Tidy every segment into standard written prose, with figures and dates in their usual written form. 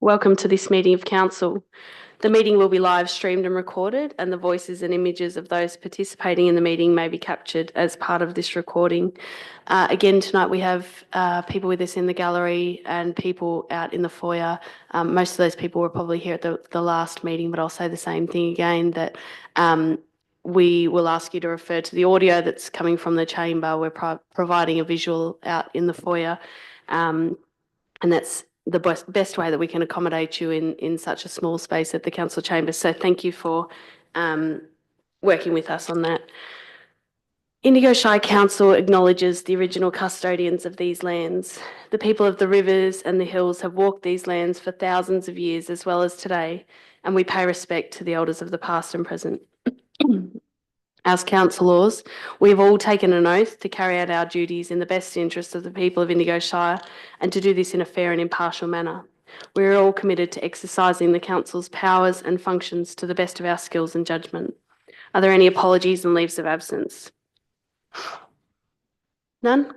Welcome to this meeting of Council. The meeting will be live streamed and recorded, and the voices and images of those participating in the meeting may be captured as part of this recording. Again, tonight we have people with us in the gallery and people out in the foyer. Most of those people were probably here at the last meeting, but I'll say the same thing again, that we will ask you to refer to the audio that's coming from the chamber. We're providing a visual out in the foyer, and that's the best way that we can accommodate you in such a small space at the council chamber. So thank you for working with us on that. Indigo Shire Council acknowledges the original custodians of these lands. The people of the rivers and the hills have walked these lands for thousands of years as well as today, and we pay respect to the elders of the past and present. As councillors, we've all taken an oath to carry out our duties in the best interest of the people of Indigo Shire and to do this in a fair and impartial manner. We're all committed to exercising the council's powers and functions to the best of our skills and judgment. Are there any apologies and leaves of absence? None?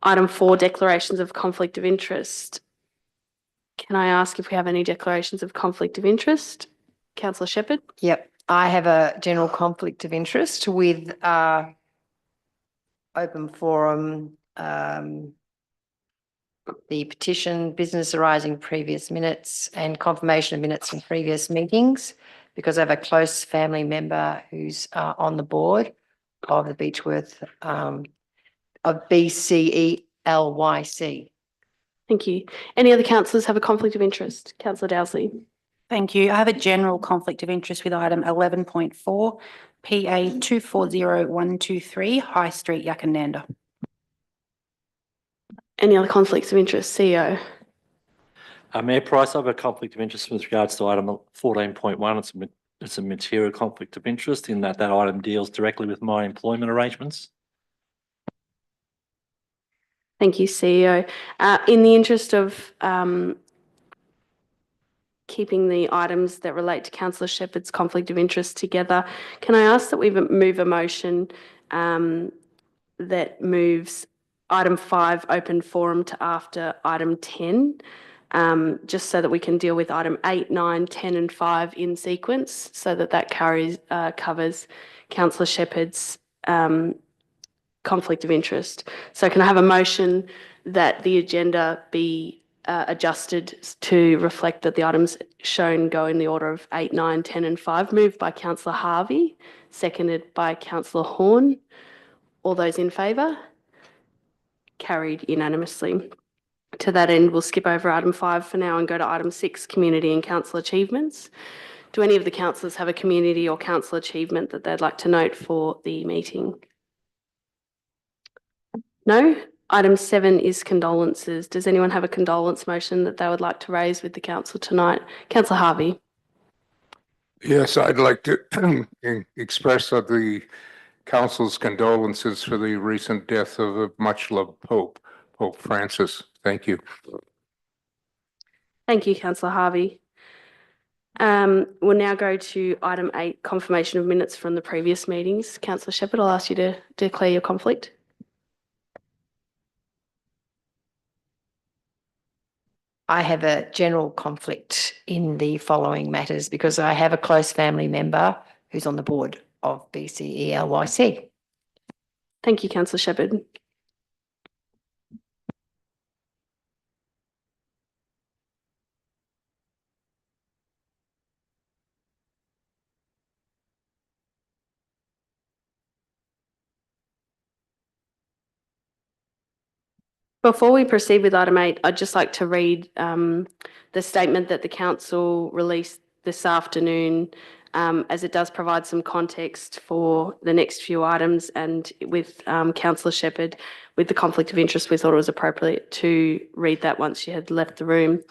Item 4, declarations of conflict of interest. Can I ask if we have any declarations of conflict of interest? Councillor Shepherd? Yep. I have a general conflict of interest with open forum, the petition, business arising previous minutes and confirmation of minutes from previous meetings, because I have a close family member who's on the board of the Beechworth of BCELYC. Thank you. Any other councillors have a conflict of interest? Councillor Dowsley. Thank you. I have a general conflict of interest with item 11.4, PA 240123, High Street, Yakananda. Any other conflicts of interest? CEO. Mayor Price, I have a conflict of interest with regards to item 14.1. It's a material conflict of interest in that item deals directly with my employment arrangements. Thank you, CEO. In the interest of keeping the items that relate to Councillor Shepherd's conflict of interest together, can I ask that we move a motion that moves item 5, open forum, to after item 10, just so that we can deal with item 8, 9, 10 and 5 in sequence, so that covers Councillor Shepherd's conflict of interest. So can I have a motion that the agenda be adjusted to reflect that the items shown go in the order of 8, 9, 10 and 5, moved by Councillor Harvey, seconded by Councillor Horn. All those in favour? Carried unanimously. To that end, we'll skip over item 5 for now and go to item 6, community and council achievements. Do any of the councillors have a community or council achievement that they'd like to note for the meeting? No? Item 7 is condolences. Does anyone have a condolence motion that they would like to raise with the council tonight? Councillor Harvey. Yes, I'd like to express the council's condolences for the recent death of a much-loved Pope Francis. Thank you. Thank you, Councillor Harvey. We'll now go to item 8, confirmation of minutes from the previous meetings. Councillor Shepherd, I'll ask you to declare your conflict. I have a general conflict in the following matters because I have a close family member who's on the board of BCELYC. Thank you, Councillor Shepherd. Before we proceed with item 8, I'd just like to read the statement that the council released this afternoon, as it does provide some context for the next few items, and with Councillor Shepherd, with the conflict of interest, we thought it was appropriate to read that once she had left the room.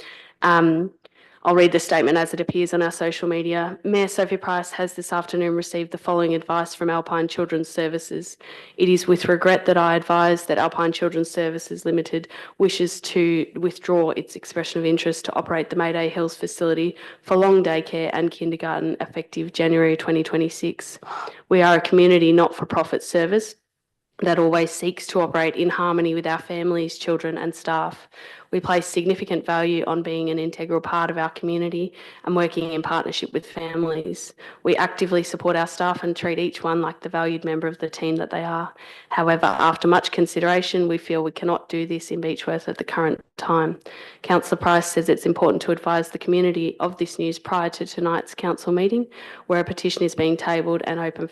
I'll read the statement as it appears on our social media. Mayor Sophie Price has this afternoon received the following advice from Alpine Children's Services. It is with regret that I advise that Alpine Children's Services Limited wishes to withdraw its expression of interest to operate the Mayday Hills facility for long daycare and kindergarten effective January 2026. We are a community not-for-profit service that always seeks to operate in harmony with our families, children and staff. We place significant value on being an integral part of our community and working in partnership with families. We actively support our staff and treat each one like the valued member of the team that they are. However, after much consideration, we feel we cannot do this in Beechworth at the current time. Councillor Price says it's important to advise the community of this news prior to tonight's council meeting, where a petition is being tabled and open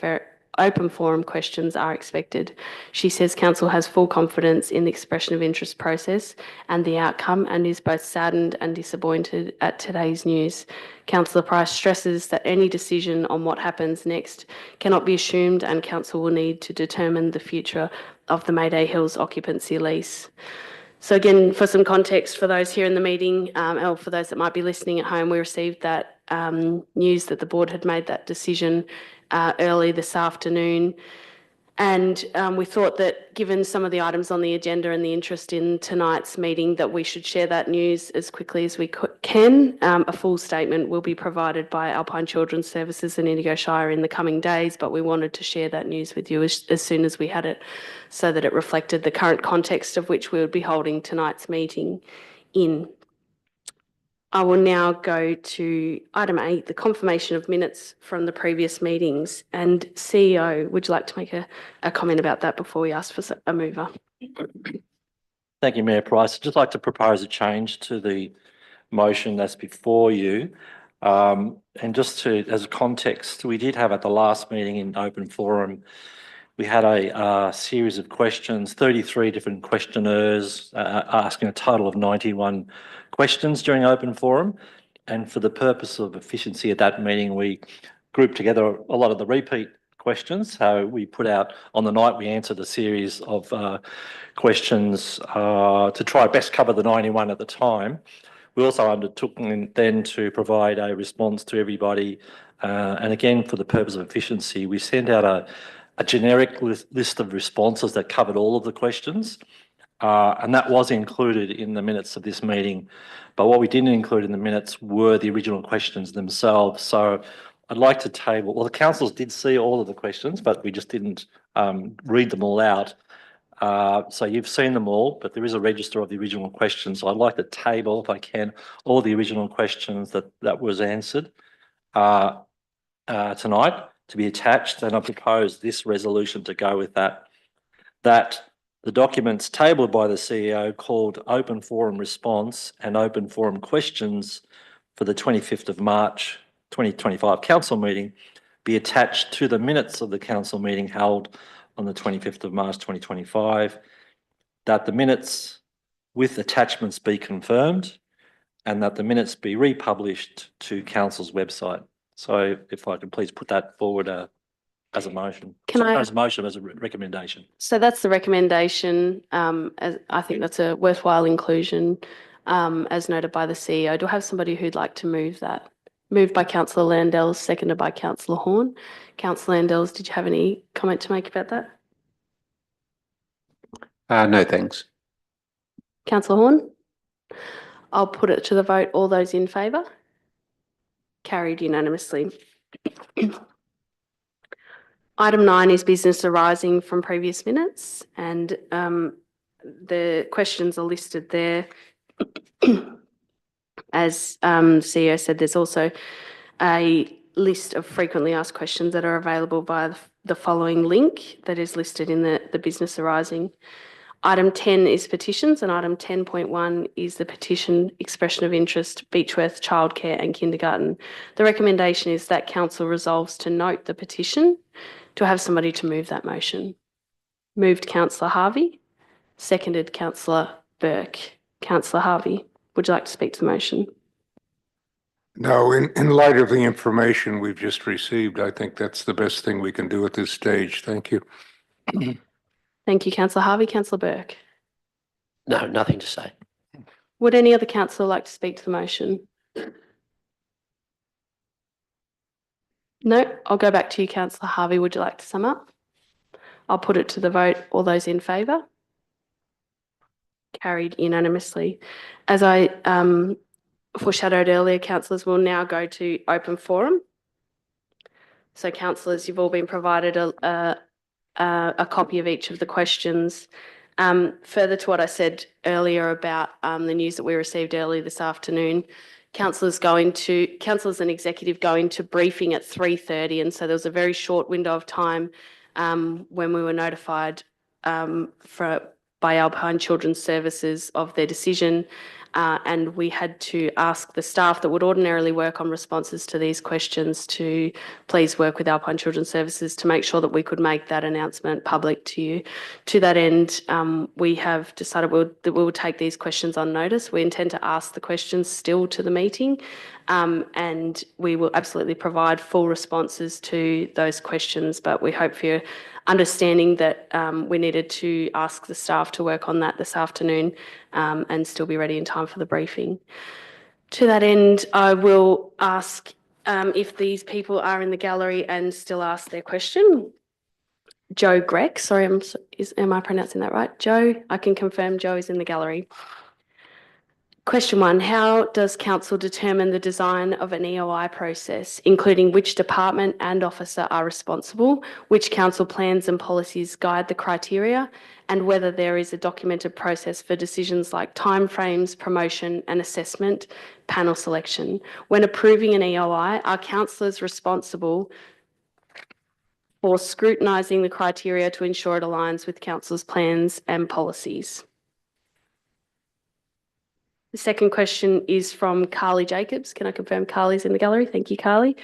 forum questions are expected. She says council has full confidence in the expression of interest process and the outcome, and is both saddened and disappointed at today's news. Councillor Price stresses that any decision on what happens next cannot be assumed, and council will need to determine the future of the Mayday Hills occupancy lease. So again, for some context for those here in the meeting, or for those that might be listening at home, we received that news that the board had made that decision early this afternoon. And we thought that given some of the items on the agenda and the interest in tonight's meeting, that we should share that news as quickly as we can. A full statement will be provided by Alpine Children's Services and Indigo Shire in the coming days, but we wanted to share that news with you as soon as we had it, so that it reflected the current context of which we would be holding tonight's meeting in. I will now go to item 8, the confirmation of minutes from the previous meetings. And CEO, would you like to make a comment about that before we ask for a mover? Thank you, Mayor Price. I'd just like to propose a change to the motion that's before you. And just as a context, we did have at the last meeting in open forum, we had a series of questions, 33 different questionnaires asking a total of 91 questions during open forum. And for the purpose of efficiency at that meeting, we grouped together a lot of the repeat questions. So we put out on the night, we answered a series of questions to try best cover the 91 at the time. We also undertook then to provide a response to everybody. And again, for the purpose of efficiency, we sent out a generic list of responses that covered all of the questions. And that was included in the minutes of this meeting. But what we didn't include in the minutes were the original questions themselves. So I'd like to table, well, the councillors did see all of the questions, but we just didn't read them all out. So you've seen them all, but there is a register of the original questions. So I'd like to table, if I can, all the original questions that was answered tonight to be attached. And I propose this resolution to go with that. That the documents tabled by the CEO called Open Forum Response and Open Forum Questions for the 25th of March 2025 council meeting be attached to the minutes of the council meeting held on the 25th of March 2025, that the minutes with attachments be confirmed, and that the minutes be republished to council's website. So if I could please put that forward as a motion. As a recommendation. So that's the recommendation. As I think that's a worthwhile inclusion, as noted by the CEO. Do I have somebody who'd like to move that? Moved by Councillor Landels, seconded by Councillor Horn. Councillor Landels, did you have any comment to make about that? No, thanks. Councillor Horn? I'll put it to the vote. All those in favour? Carried unanimously. Item 9 is business arising from previous minutes, and the questions are listed there. As CEO said, there's also a list of frequently asked questions that are available via the following link that is listed in the business arising. Item 10 is petitions, and item 10.1 is the petition expression of interest, Beechworth Childcare and Kindergarten. The recommendation is that council resolves to note the petition. Do I have somebody to move that motion? Moved Councillor Harvey, seconded Councillor Burke. Councillor Harvey, would you like to speak to the motion? No, in light of the information we've just received, I think that's the best thing we can do at this stage. Thank you. Thank you, Councillor Harvey. Councillor Burke. No, nothing to say. Would any other councillor like to speak to the motion? No, I'll go back to you, Councillor Harvey. Would you like to sum up? I'll put it to the vote. All those in favour? Carried unanimously. As I foreshadowed earlier, councillors will now go to open forum. So councillors, you've all been provided a a copy of each of the questions. Further to what I said earlier about the news that we received early this afternoon, councillors and executive go into briefing at 3:30, and so there was a very short window of time when we were notified by Alpine Children's Services of their decision, and we had to ask the staff that would ordinarily work on responses to these questions to please work with Alpine Children's Services to make sure that we could make that announcement public to you. To that end, we have decided that we will take these questions on notice. We intend to ask the questions still to the meeting, and we will absolutely provide full responses to those questions, but we hope for your understanding that we needed to ask the staff to work on that this afternoon and still be ready in time for the briefing. To that end, I will ask if these people are in the gallery and still ask their question. Joe Greck, sorry, am I pronouncing that right? Joe, I can confirm Joe is in the gallery. Question 1, how does council determine the design of an EOI process, including which department and officer are responsible, which council plans and policies guide the criteria, and whether there is a documented process for decisions like timeframes, promotion and assessment, panel selection? When approving an EOI, are councillors responsible for scrutinising the criteria to ensure it aligns with council's plans and policies? The second question is from Carly Jacobs. Can I confirm Carly's in the gallery? Thank you, Carly.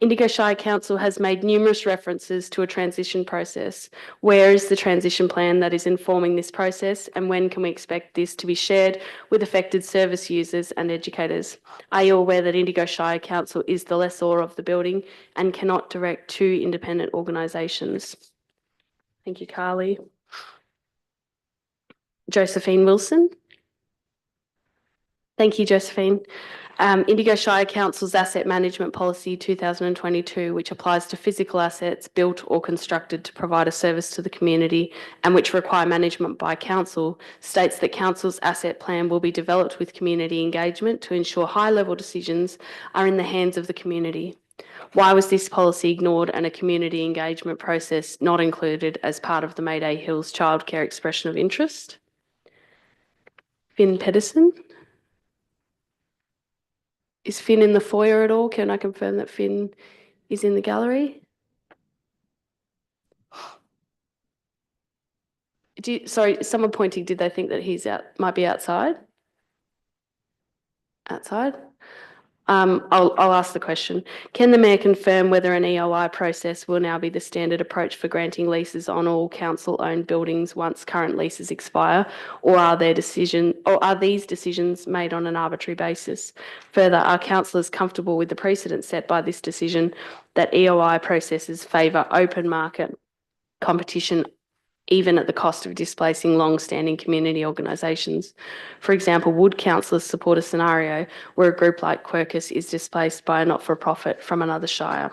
Indigo Shire Council has made numerous references to a transition process. Where is the transition plan that is informing this process, and when can we expect this to be shared with affected service users and educators? Are you aware that Indigo Shire Council is the lessor of the building and cannot direct two independent organisations? Thank you, Carly. Josephine Wilson. Thank you, Josephine. Indigo Shire Council's Asset Management Policy 2022, which applies to physical assets built or constructed to provide a service to the community and which require management by council, states that council's asset plan will be developed with community engagement to ensure high-level decisions are in the hands of the community. Why was this policy ignored and a community engagement process not included as part of the Mayday Hills Childcare expression of interest? Finn Pedersen. Is Finn in the foyer at all? Can I confirm that Finn is in the gallery? Sorry, someone pointing, did they think that he's might be outside? Outside? I'll ask the question. Can the Mayor confirm whether an EOI process will now be the standard approach for granting leases on all council-owned buildings once current leases expire, or are these decisions made on an arbitrary basis? Further, are councillors comfortable with the precedent set by this decision that EOI processes favour open market competition even at the cost of displacing long-standing community organisations? For example, would councillors support a scenario where a group like Quercus is displaced by a not-for-profit from another shire?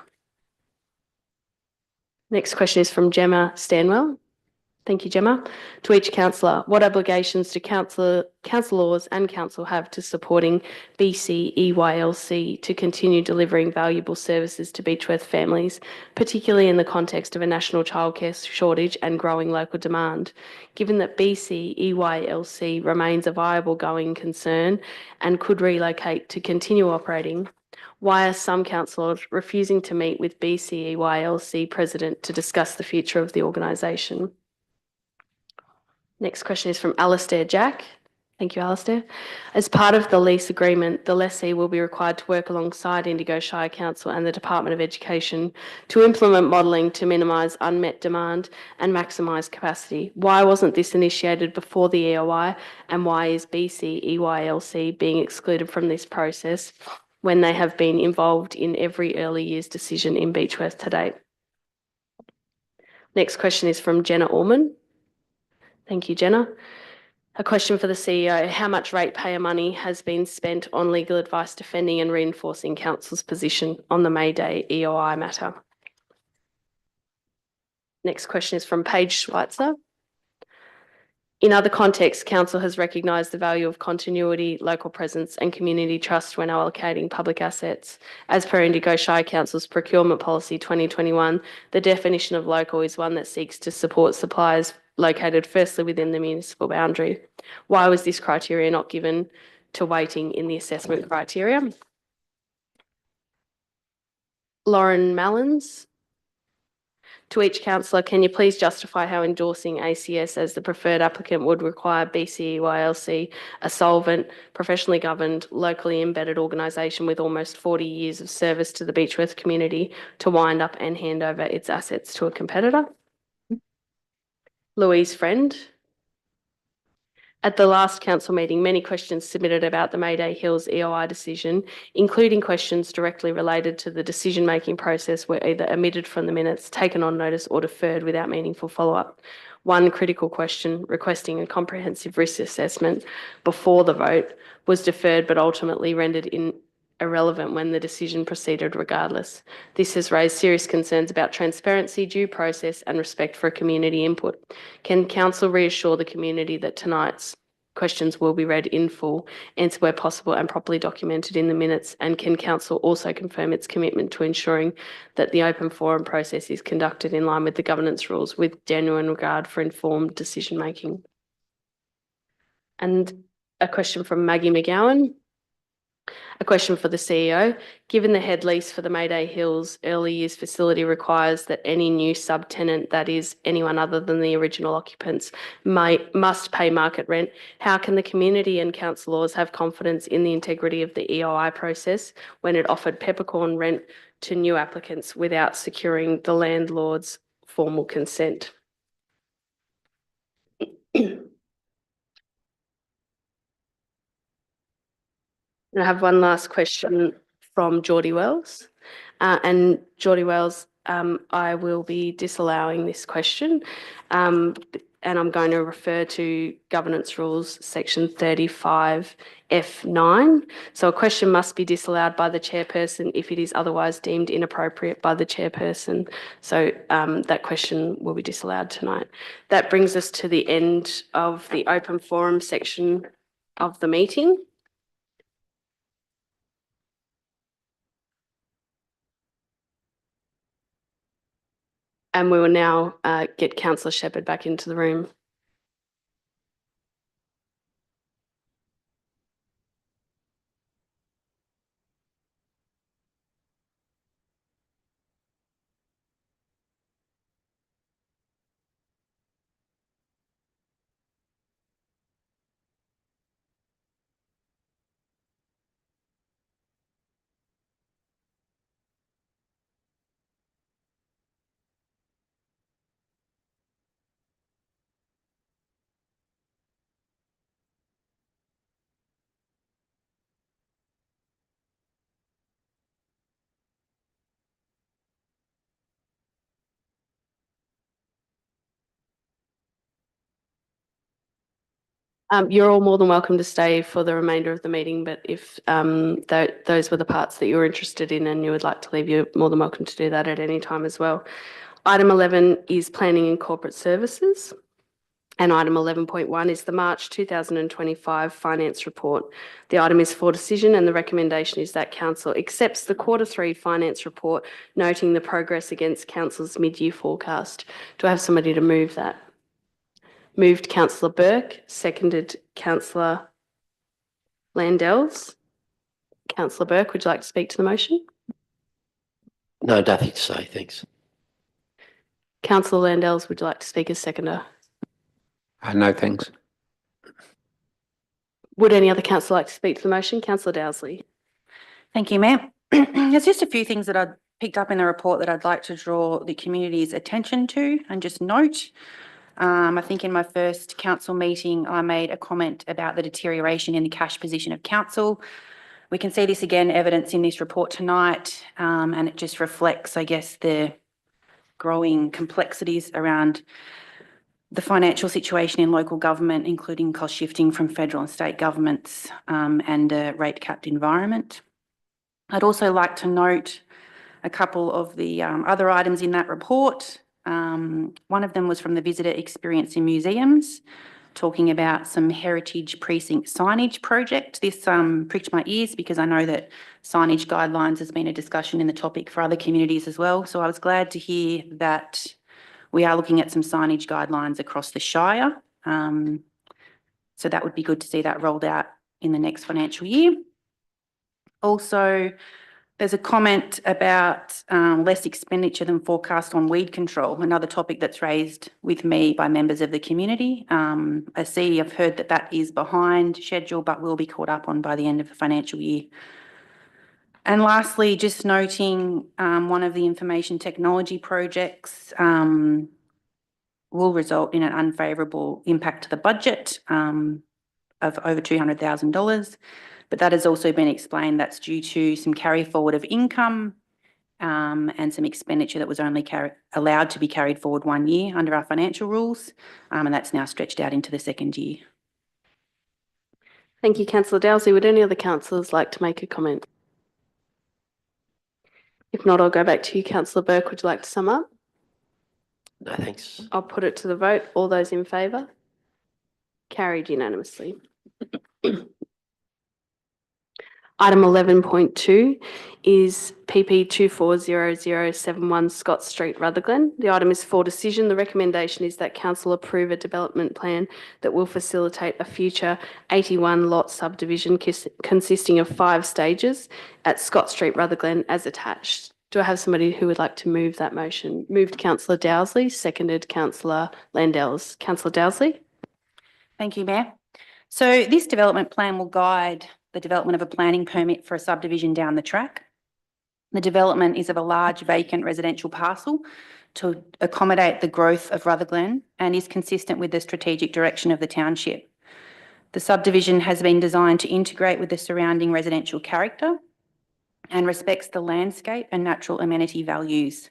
Next question is from Gemma Stanwell. Thank you, Gemma. To each councillor, what obligations do councillors and council have to supporting BC-EYLC to continue delivering valuable services to Beechworth families, particularly in the context of a national childcare shortage and growing local demand? Given that BC-EYLC remains a viable going concern and could relocate to continue operating, why are some councillors refusing to meet with BC-EYLC President to discuss the future of the organisation? Next question is from Alastair Jack. Thank you, Alastair. As part of the lease agreement, the lessee will be required to work alongside Indigo Shire Council and the Department of Education to implement modelling to minimise unmet demand and maximise capacity. Why wasn't this initiated before the EOI, and why is BC-EYLC being excluded from this process when they have been involved in every early years decision in Beechworth to date? Next question is from Jenna Orman. Thank you, Jenna. A question for the CEO. How much ratepayer money has been spent on legal advice defending and reinforcing council's position on the Mayday EOI matter? Next question is from Paige Schweitzer. In other contexts, Council has recognised the value of continuity, local presence and community trust when allocating public assets. As per Indigo Shire Council's Procurement Policy 2021, the definition of local is one that seeks to support suppliers located firstly within the municipal boundary. Why was this criteria not given to weighting in the assessment criteria? Lauren Mallins. To each councillor, can you please justify how endorsing ACS as the preferred applicant would require BCEYLC, a solvent, professionally governed, locally embedded organisation with almost 40 years of service to the Beechworth community, to wind up and hand over its assets to a competitor? Louise Friend. At the last council meeting, many questions submitted about the Mayday Hills EOI decision, including questions directly related to the decision-making process, were either omitted from the minutes, taken on notice or deferred without meaningful follow-up. One critical question requesting a comprehensive risk assessment before the vote was deferred but ultimately rendered irrelevant when the decision proceeded regardless. This has raised serious concerns about transparency, due process and respect for community input. Can Council reassure the community that tonight's questions will be read in full, answered where possible and properly documented in the minutes? And can Council also confirm its commitment to ensuring that the open forum process is conducted in line with the governance rules with genuine regard for informed decision making? And a question from Maggie McGowan. A question for the CEO. Given the head lease for the Mayday Hills early years facility requires that any new subtenant, that is anyone other than the original occupants, must pay market rent, how can the community and councillors have confidence in the integrity of the EOI process when it offered peppercorn rent to new applicants without securing the landlord's formal consent? And I have one last question from Geordie Wells. And Geordie Wells, I will be disallowing this question. And I'm going to refer to Governance Rules Section 35F9. So a question must be disallowed by the chairperson if it is otherwise deemed inappropriate by the chairperson. So that question will be disallowed tonight. That brings us to the end of the open forum section of the meeting. And we will now get Councillor Shepherd back into the room. You're all more than welcome to stay for the remainder of the meeting, but if those were the parts that you were interested in and you would like to leave, you're more than welcome to do that at any time as well. Item 11 is Planning and Corporate Services. And item 11.1 is the March 2025 Finance Report. The item is for decision and the recommendation is that Council accepts the Q3 Finance Report, noting the progress against Council's mid-year forecast. Do I have somebody to move that? Moved Councillor Burke, seconded Councillor Landells. Councillor Burke, would you like to speak to the motion? No, nothing to say, thanks. Councillor Landells, would you like to speak as seconder? No, thanks. Would any other councillor like to speak to the motion? Councillor Dowsley. Thank you, Mayor. There's just a few things that I picked up in the report that I'd like to draw the community's attention to and just note. I think in my first council meeting, I made a comment about the deterioration in the cash position of council. We can see this again, evidence in this report tonight, and it just reflects, I guess, the growing complexities around the financial situation in local government, including cost shifting from federal and state governments and a rate capped environment. I'd also like to note a couple of the other items in that report. One of them was from the visitor experience in museums. talking about some heritage precinct signage project. This pricked my ears because I know that signage guidelines has been a discussion in the topic for other communities as well. So I was glad to hear that we are looking at some signage guidelines across the Shire. So that would be good to see that rolled out in the next financial year. Also, there's a comment about less expenditure than forecast on weed control, another topic that's raised with me by members of the community. I see, I've heard that that is behind schedule, but will be caught up on by the end of the financial year. And lastly, just noting one of the information technology projects will result in an unfavourable impact to the budget of over $200,000. But that has also been explained that's due to some carry forward of income and some expenditure that was only allowed to be carried forward 1 year under our financial rules, and that's now stretched out into the second year. Thank you, Councillor Dowsey. Would any other councillors like to make a comment? If not, I'll go back to you, Councillor Burke. Would you like to sum up? No, thanks. I'll put it to the vote. All those in favour? Carried unanimously. Item 11.2 is PP 240071 Scott Street, Rutherglen. The item is for decision. The recommendation is that council approve a development plan that will facilitate a future 81 lot subdivision consisting of 5 stages at Scott Street, Rutherglen as attached. Do I have somebody who would like to move that motion? Moved Councillor Dowsey, seconded Councillor Landells. Councillor Dowsey? Thank you, Mayor. So this development plan will guide the development of a planning permit for a subdivision down the track. The development is of a large vacant residential parcel to accommodate the growth of Rutherglen and is consistent with the strategic direction of the township. The subdivision has been designed to integrate with the surrounding residential character and respects the landscape and natural amenity values.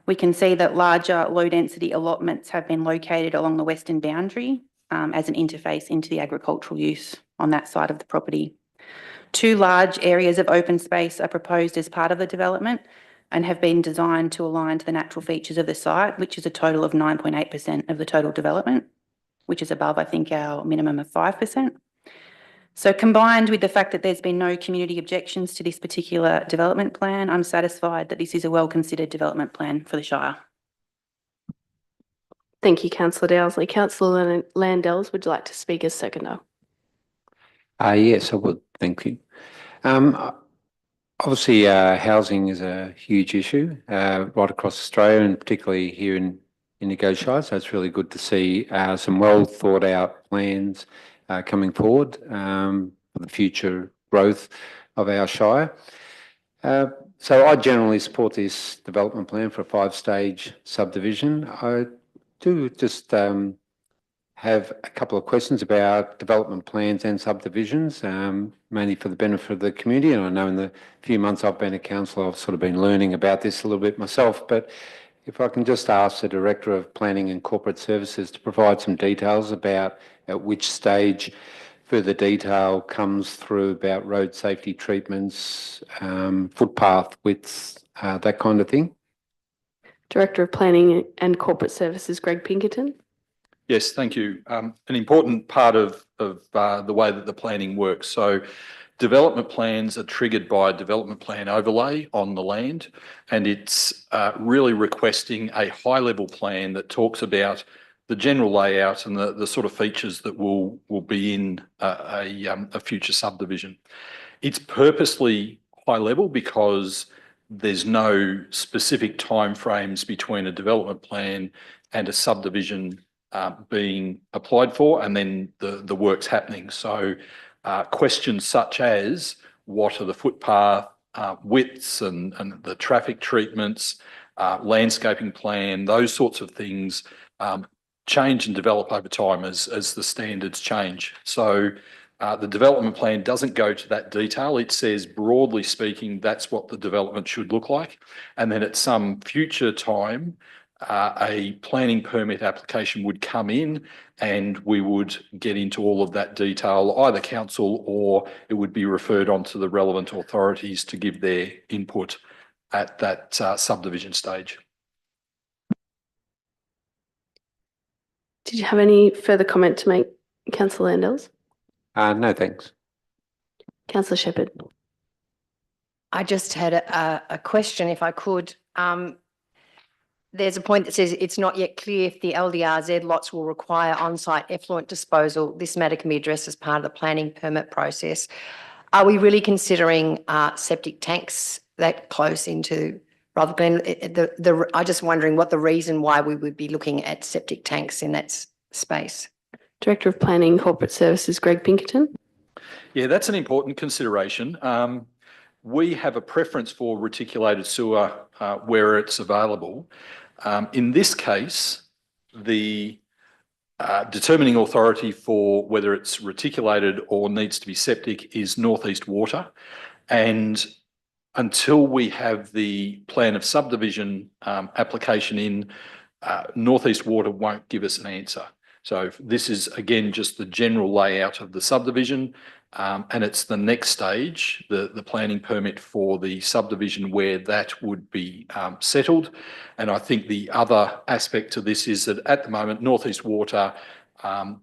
We can see that larger low-density allotments have been located along the western boundary as an interface into the agricultural use on that side of the property. 2 large areas of open space are proposed as part of the development and have been designed to align to the natural features of the site, which is a total of 9.8% of the total development, which is above, I think, our minimum of 5%. So combined with the fact that there's been no community objections to this particular development plan, I'm satisfied that this is a well-considered development plan for the Shire. Thank you, Councillor Dowsey. Councillor Landells, would you like to speak as seconder? Yes, I would. Thank you. Obviously, housing is a huge issue right across Australia and particularly here in Indigo Shire. So it's really good to see some well thought out plans coming forward for the future growth of our Shire. So I generally support this development plan for a 5-stage subdivision. I do just have a couple of questions about development plans and subdivisions, mainly for the benefit of the community. And I know in the few months I've been a councillor, I've sort of been learning about this a little bit myself. But if I can just ask the Director of Planning and Corporate Services to provide some details about at which stage further detail comes through about road safety treatments, footpath widths, that kind of thing. Director of Planning and Corporate Services, Greg Pinkerton. Yes, thank you. An important part of the way that the planning works. So development plans are triggered by a development plan overlay on the land, and it's really requesting a high-level plan that talks about the general layout and the sort of features that will be in a future subdivision. It's purposely high level because there's no specific timeframes between a development plan and a subdivision being applied for and then the work's happening. So questions such as what are the footpath widths and the traffic treatments, landscaping plan, those sorts of things change and develop over time as the standards change. So the development plan doesn't go to that detail. It says, broadly speaking, that's what the development should look like. And then at some future time, a planning permit application would come in and we would get into all of that detail, either council or it would be referred on to the relevant authorities to give their input at that subdivision stage. Did you have any further comment to make, Councillor Landels? No, thanks. Councillor Shepherd. I just had a question, if I could. There's a point that says it's not yet clear if the LDRZ lots will require on-site effluent disposal. This matter can be addressed as part of the planning permit process. Are we really considering septic tanks that close into Rutherglen? I'm just wondering what the reason why we would be looking at septic tanks in that space. Director of Planning and Corporate Services, Greg Pinkerton. Yeah, that's an important consideration. We have a preference for reticulated sewer where it's available. In this case, the determining authority for whether it's reticulated or needs to be septic is North East Water. And until we have the plan of subdivision application in, North East Water won't give us an answer. So this is, again, just the general layout of the subdivision. And it's the next stage, the planning permit for the subdivision, where that would be settled. And I think the other aspect to this is that at the moment, North East Water are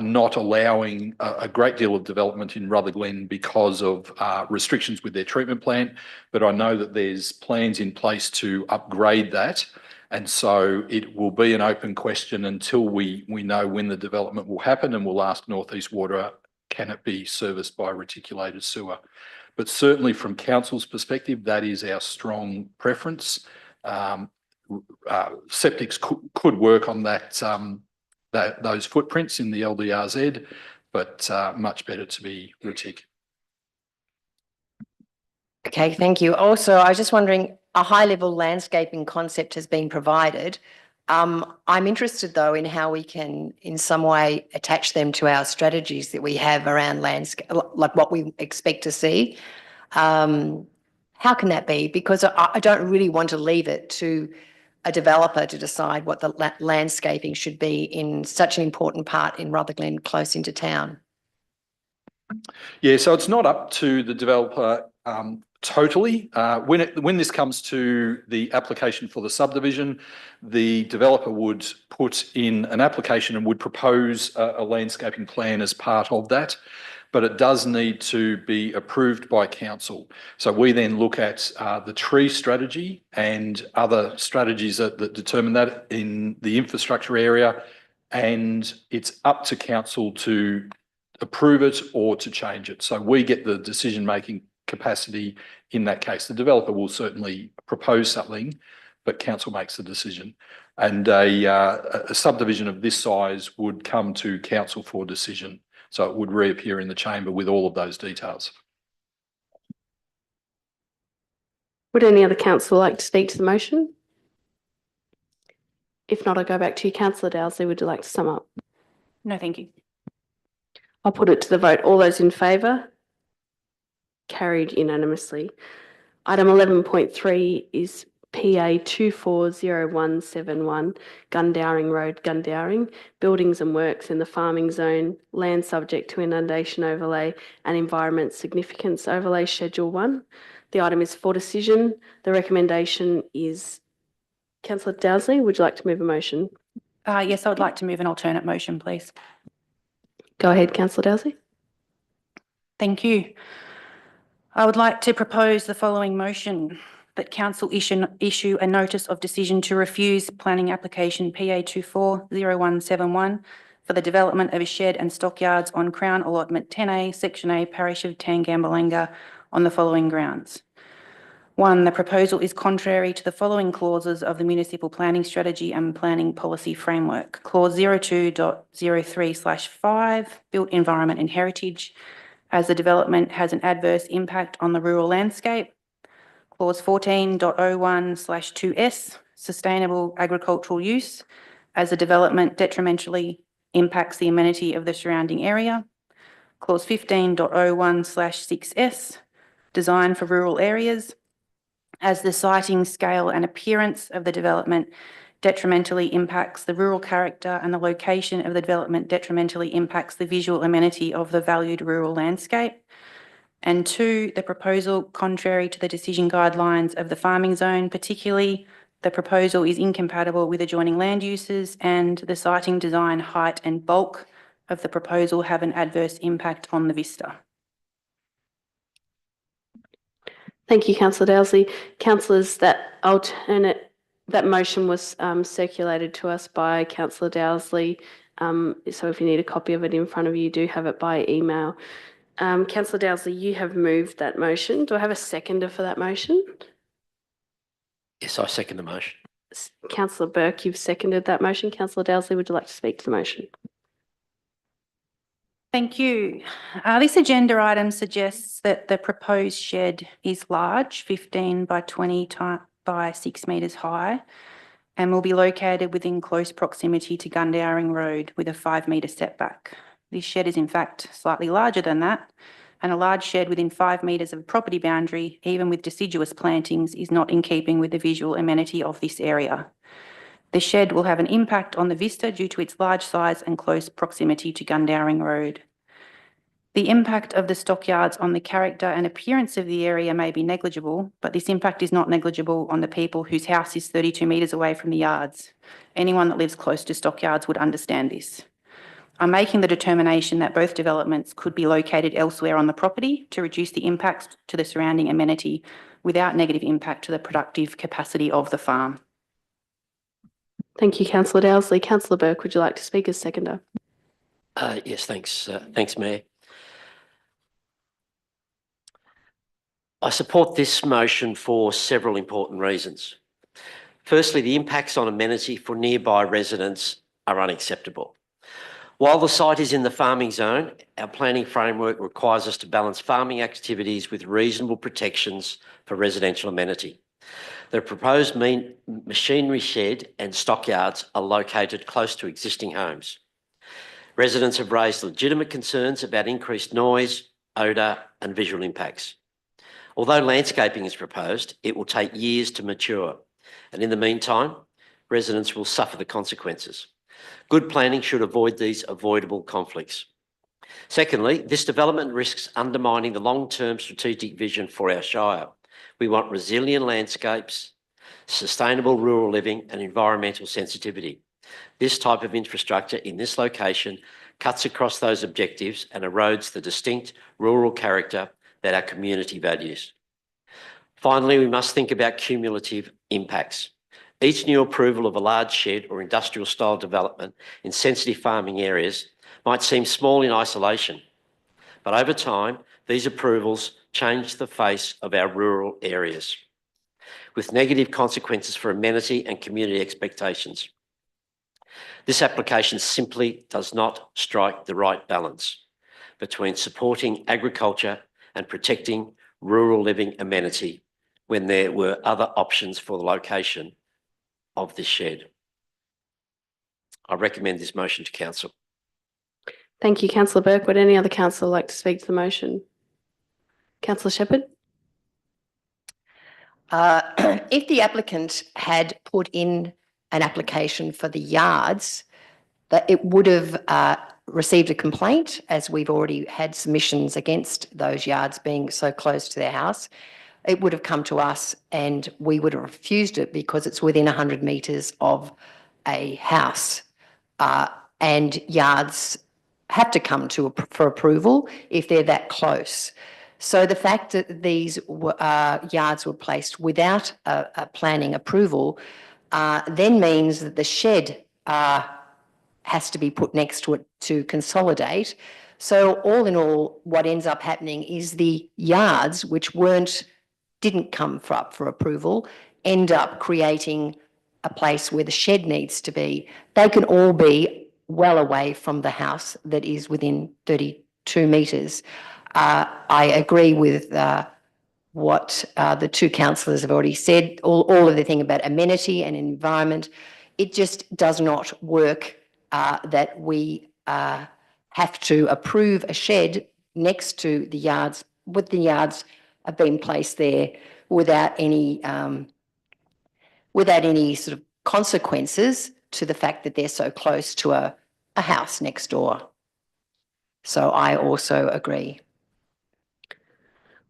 not allowing a great deal of development in Rutherglen because of restrictions with their treatment plant. But I know that there's plans in place to upgrade that. And so it will be an open question until we know when the development will happen, and we'll ask North East Water, can it be serviced by reticulated sewer? But certainly from council's perspective, that is our strong preference. Septics could work on those footprints in the LDRZ, but much better to be retic. Okay, thank you. Also, I was just wondering, a high-level landscaping concept has been provided. I'm interested, though, in how we can, in some way, attach them to our strategies that we have around landscape, like what we expect to see. How can that be? Because I don't really want to leave it to a developer to decide what the landscaping should be in such an important part in Rutherglen, close into town. Yeah, so it's not up to the developer totally. When this comes to the application for the subdivision, the developer would put in an application and would propose a landscaping plan as part of that, but it does need to be approved by council. So we then look at the tree strategy and other strategies that determine that in the infrastructure area, and it's up to council to approve it or to change it. So we get the decision-making capacity in that case. The developer will certainly propose something, but council makes the decision. And a subdivision of this size would come to council for decision. So it would reappear in the chamber with all of those details. Would any other councillor like to speak to the motion? If not, I'll go back to you, Councillor Dowsley. Would you like to sum up? No, thank you. I'll put it to the vote. All those in favour? Carried unanimously. Item 11.3 is PA 240171, Gundowring Road, Gundowring, buildings and works in the farming zone, land subject to inundation overlay and environment significance overlay, Schedule 1. The item is for decision. The recommendation is, Councillor Dowsley, would you like to move a motion? Yes, I would like to move an alternate motion, please. Go ahead, Councillor Dowsley. Thank you. I would like to propose the following motion: that council issue a notice of decision to refuse planning application PA 240171 for the development of a shed and stockyards on Crown Allotment 10A, Section A, Parish of Tangambalanga on the following grounds. 1, the proposal is contrary to the following clauses of the Municipal Planning Strategy and Planning Policy Framework. Clause 02.03/5, built environment and heritage, as the development has an adverse impact on the rural landscape. Clause 14.01/2S, sustainable agricultural use, as the development detrimentally impacts the amenity of the surrounding area. Clause 15.01/6S, design for rural areas, as the siting, scale and appearance of the development detrimentally impacts the rural character and the location of the development detrimentally impacts the visual amenity of the valued rural landscape. And 2, the proposal contrary to the decision guidelines of the farming zone, particularly The proposal is incompatible with adjoining land uses, and the siting design, height and bulk of the proposal have an adverse impact on the vista. Thank you, Councillor Dowsley. Councillors, that motion was circulated to us by Councillor Dowsley. So if you need a copy of it in front of you, do have it by email. Councillor Dowsley, you have moved that motion. Do I have a seconder for that motion? Yes, I second the motion. Councillor Burke, you've seconded that motion. Councillor Dowsley, would you like to speak to the motion? Thank you. This agenda item suggests that the proposed shed is large, 15 by 20 by 6 metres high, and will be located within close proximity to Gundowring Road with a 5 metre setback. This shed is in fact slightly larger than that, and a large shed within 5 metres of a property boundary, even with deciduous plantings, is not in keeping with the visual amenity of this area. The shed will have an impact on the vista due to its large size and close proximity to Gundowring Road. The impact of the stockyards on the character and appearance of the area may be negligible, but this impact is not negligible on the people whose house is 32 metres away from the yards. Anyone that lives close to stockyards would understand this. I'm making the determination that both developments could be located elsewhere on the property to reduce the impacts to the surrounding amenity without negative impact to the productive capacity of the farm. Thank you, Councillor Dowsley. Councillor Burke, would you like to speak as seconder? Yes, thanks. Thanks, Mayor. I support this motion for several important reasons. Firstly, the impacts on amenity for nearby residents are unacceptable. While the site is in the farming zone, our planning framework requires us to balance farming activities with reasonable protections for residential amenity. The proposed machinery shed and stockyards are located close to existing homes. Residents have raised legitimate concerns about increased noise, odour and visual impacts. Although landscaping is proposed, it will take years to mature, and in the meantime, residents will suffer the consequences. Good planning should avoid these avoidable conflicts. Secondly, this development risks undermining the long-term strategic vision for our Shire. We want resilient landscapes, sustainable rural living and environmental sensitivity. This type of infrastructure in this location cuts across those objectives and erodes the distinct rural character that our community values. Finally, we must think about cumulative impacts. Each new approval of a large shed or industrial style development in sensitive farming areas might seem small in isolation, but over time, these approvals change the face of our rural areas with negative consequences for amenity and community expectations. This application simply does not strike the right balance between supporting agriculture and protecting rural living amenity when there were other options for the location of this shed. I recommend this motion to Council. Thank you, Councillor Burke. Would any other councillor like to speak to the motion? Councillor Shepherd? If the applicant had put in an application for the yards, that it would have received a complaint, as we've already had submissions against those yards being so close to their house. It would have come to us and we would have refused it because it's within 100 metres of a house. And yards have to come to for approval if they're that close. So the fact that these yards were placed without a planning approval then means that the shed has to be put next to it to consolidate. So all in all, what ends up happening is the yards, which didn't come up for approval, end up creating a place where the shed needs to be. They can all be well away from the house that is within 32 metres. I agree with what the two councillors have already said, all of the thing about amenity and environment. It just does not work that we have to approve a shed next to the yards, with the yards have been placed there without any sort of consequences to the fact that they're so close to a house next door. So I also agree.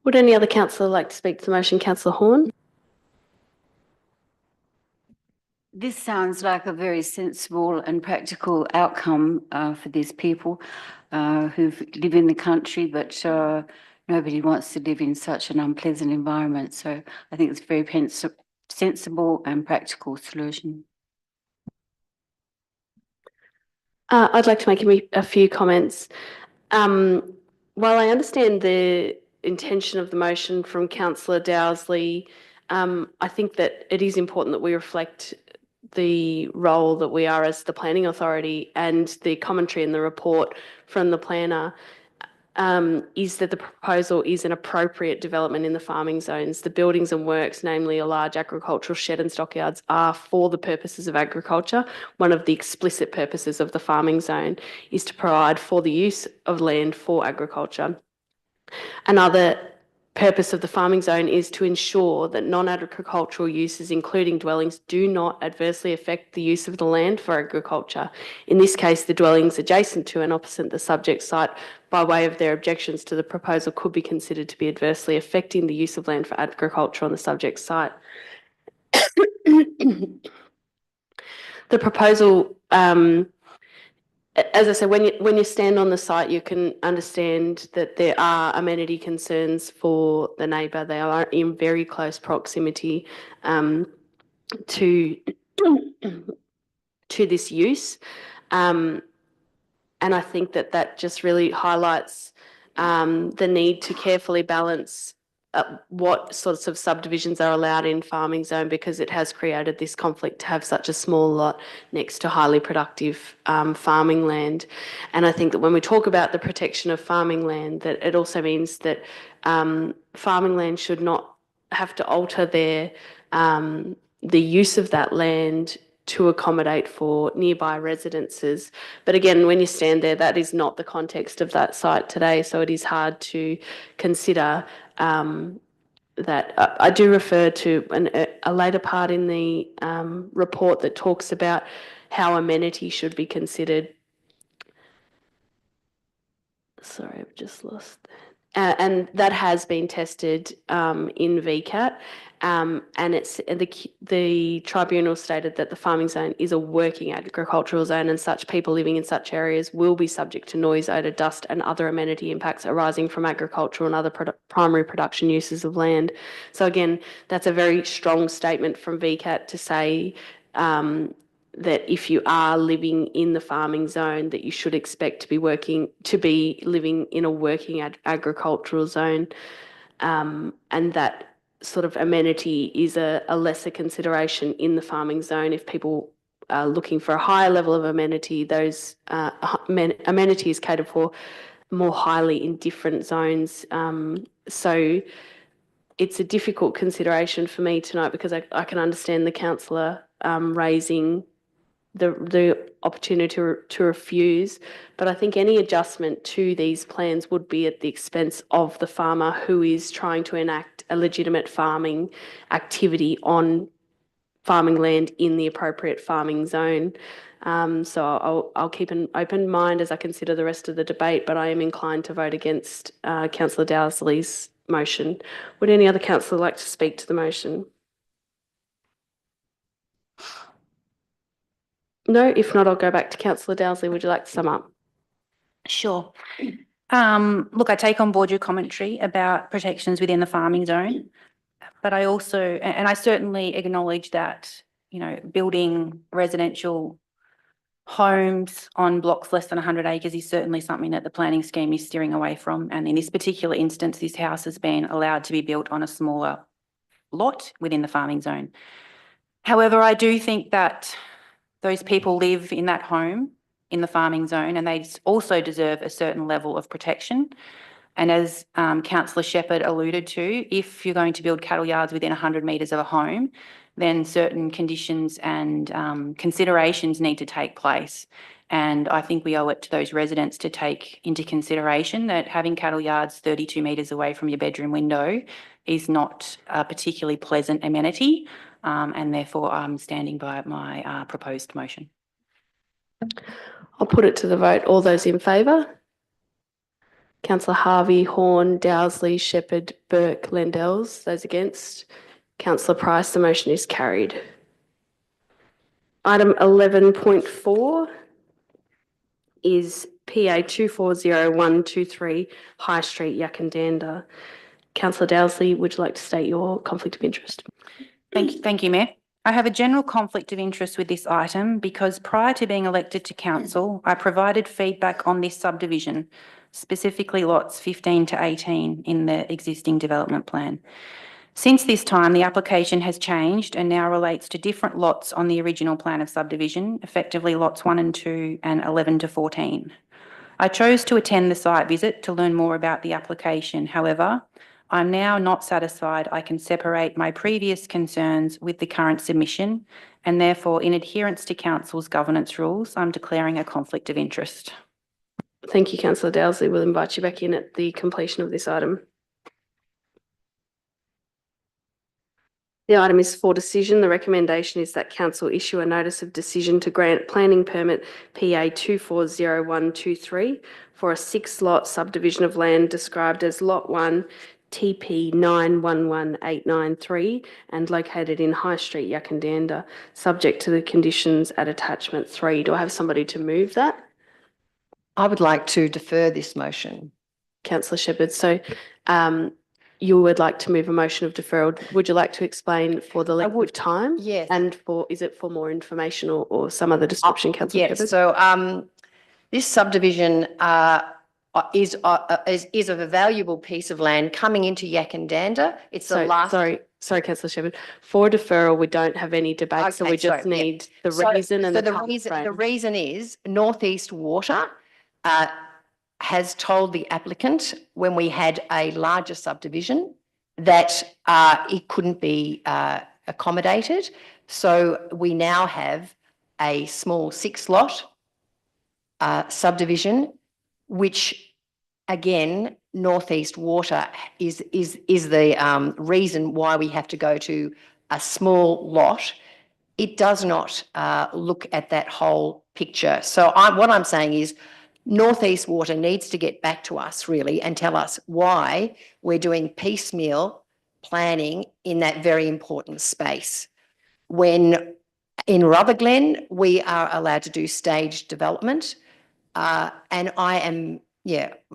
Would any other councillor like to speak to the motion? Councillor Horn? This sounds like a very sensible and practical outcome for these people who live in the country, but nobody wants to live in such an unpleasant environment. So I think it's a very sensible and practical solution. I'd like to make a few comments. While I understand the intention of the motion from Councillor Dowsley, I think that it is important that we reflect the role that we are as the planning authority, and the commentary in the report from the planner is that the proposal is an appropriate development in the farming zones. The buildings and works, namely a large agricultural shed and stockyards, are for the purposes of agriculture. One of the explicit purposes of the farming zone is to provide for the use of land for agriculture. Another purpose of the farming zone is to ensure that non-agricultural uses, including dwellings, do not adversely affect the use of the land for agriculture. In this case, the dwellings adjacent to and opposite the subject site, by way of their objections to the proposal, could be considered to be adversely affecting the use of land for agriculture on the subject site. The proposal, as I said, when you stand on the site, you can understand that there are amenity concerns for the neighbour. They are in very close proximity to this use, and I think that just really highlights the need to carefully balance what sorts of subdivisions are allowed in farming zone, because it has created this conflict to have such a small lot next to highly productive farming land. And I think that when we talk about the protection of farming land, that it also means that farming land should not have to alter the use of that land to accommodate for nearby residences. But again, when you stand there, that is not the context of that site today, so it is hard to consider that. I do refer to a later part in the report that talks about how amenity should be considered. Sorry, I've just lost that. And that has been tested in VCAT, and the tribunal stated that the farming zone is a working agricultural zone, and such people living in such areas will be subject to noise, odour, dust and other amenity impacts arising from agricultural and other primary production uses of land. So again, that's a very strong statement from VCAT to say that if you are living in the farming zone, that you should expect to be living in a working agricultural zone, and that sort of amenity is a lesser consideration in the farming zone. If people are looking for a higher level of amenity, those amenities catered for more highly in different zones. So it's a difficult consideration for me tonight, because I can understand the councillor raising the opportunity to refuse, but I think any adjustment to these plans would be at the expense of the farmer who is trying to enact a legitimate farming activity on farming land in the appropriate farming zone. So I'll keep an open mind as I consider the rest of the debate, but I am inclined to vote against Councillor Dowsley's motion. Would any other councillor like to speak to the motion? No, if not, I'll go back to Councillor Dowsley. Would you like to sum up? Sure. Look, I take on board your commentary about protections within the farming zone, but I also, and I certainly acknowledge that, you know, building residential homes on blocks less than 100 acres is certainly something that the planning scheme is steering away from. And in this particular instance, this house has been allowed to be built on a smaller lot within the farming zone. However, I do think that those people live in that home in the farming zone, and they also deserve a certain level of protection. And as Councillor Shepherd alluded to, if you're going to build cattle yards within 100 metres of a home, then certain conditions and considerations need to take place. And I think we owe it to those residents to take into consideration that having cattle yards 32 metres away from your bedroom window is not a particularly pleasant amenity, and therefore I'm standing by my proposed motion. I'll put it to the vote. All those in favour? Councillor Harvey, Horn, Dowsley, Shepherd, Burke, Lendells. Those against? Councillor Price. The motion is carried. Item 11.4 is PA 240123 High Street, Yakandanda. Councillor Dowsley, would you like to state your conflict of interest? Thank you, Mayor. I have a general conflict of interest with this item because prior to being elected to council, I provided feedback on this subdivision, specifically lots 15 to 18 in the existing development plan. Since this time, the application has changed and now relates to different lots on the original plan of subdivision, effectively lots 1 and 2 and 11 to 14. I chose to attend the site visit to learn more about the application. However, I'm now not satisfied I can separate my previous concerns with the current submission, and therefore, in adherence to council's governance rules, I'm declaring a conflict of interest. Thank you, Councillor Dowsley. We'll invite you back in at the completion of this item. The item is for decision. The recommendation is that council issue a notice of decision to grant planning permit PA 240123 for a 6-lot subdivision of land described as Lot 1 TP 911893 and located in High Street, Yakandanda, subject to the conditions at attachment 3. Do I have somebody to move that? I would like to defer this motion. Councillor Shepherd. So you would like to move a motion of deferral. Would you like to explain for the length of time? Yes. And is it for more information or some other description, Councillor Shepherd? Yes. So this subdivision is of a valuable piece of land coming into Yakandanda. It's the last. Sorry, Councillor Shepherd. For deferral, we don't have any debate, so we just need the reason and the timeframe. The reason is North East Water has told the applicant when we had a larger subdivision that it couldn't be accommodated. So we now have a small 6-lot subdivision, which again, North East Water is the reason why we have to go to a small lot. It does not look at that whole picture. So what I'm saying is North East Water needs to get back to us really and tell us why we're doing piecemeal planning in that very important space. When in Rutherglen, we are allowed to do staged development, and I'm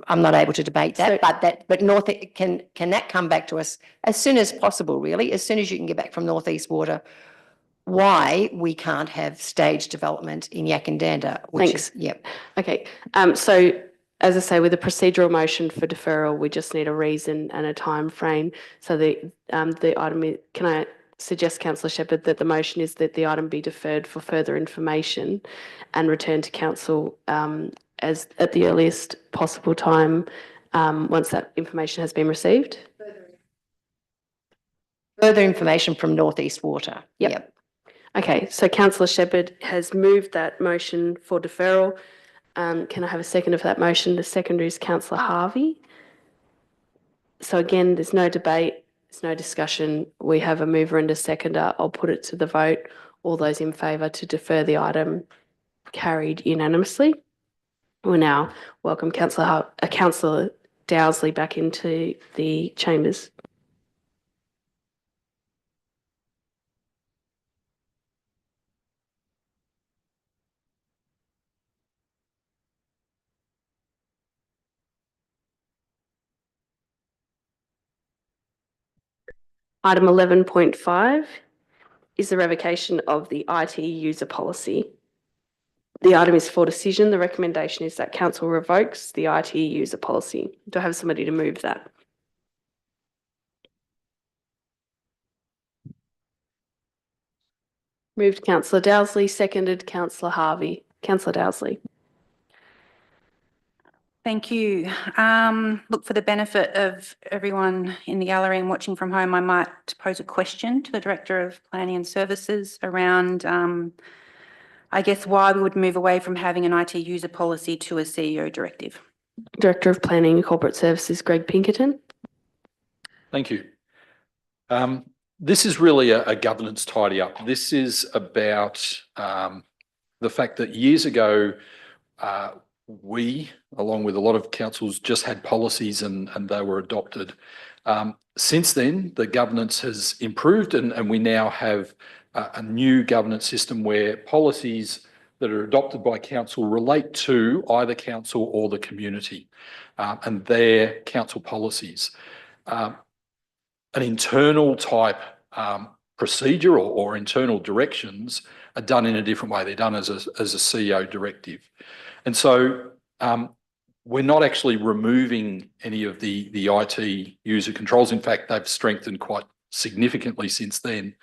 not able to debate that, but North can that come back to us as soon as possible, really, as soon as you can get back from North East Water, why we can't have staged development in Yakandanda. Thanks. Okay. So as I say, with a procedural motion for deferral, we just need a reason and a time frame. So the item is, can I suggest, Councillor Shepherd, that the motion is that the item be deferred for further information and returned to council as at the earliest possible time once that information has been received? Further information from North East Water. Yep. Okay, so Councillor Shepherd has moved that motion for deferral. Can I have a second of that motion? The seconder is Councillor Harvey. So again, there's no debate, there's no discussion. We have a mover and a seconder. I'll put it to the vote. All those in favour to defer the item carried unanimously. We'll now welcome Councillor Dowsley back into the chambers. Item 11.5 is the revocation of the IT user policy. The item is for decision. The recommendation is that council revokes the IT user policy. Do I have somebody to move that? Moved Councillor Dowsley, seconded Councillor Harvey. Councillor Dowsley. Thank you. Look, for the benefit of everyone in the gallery and watching from home, I might pose a question to the Director of Planning and Services around, I guess, why we would move away from having an IT user policy to a CEO directive. Director of Planning and Corporate Services, Greg Pinkerton. Thank you. This is really a governance tidy up. This is about the fact that years ago, we, along with a lot of councils, just had policies and they were adopted. Since then, the governance has improved and we now have a new governance system where policies that are adopted by council relate to either council or the community and their council policies. An internal type procedure or internal directions are done in a different way. They're done as a CEO directive. And so we're not actually removing any of the IT user controls. In fact, they've strengthened quite significantly since then.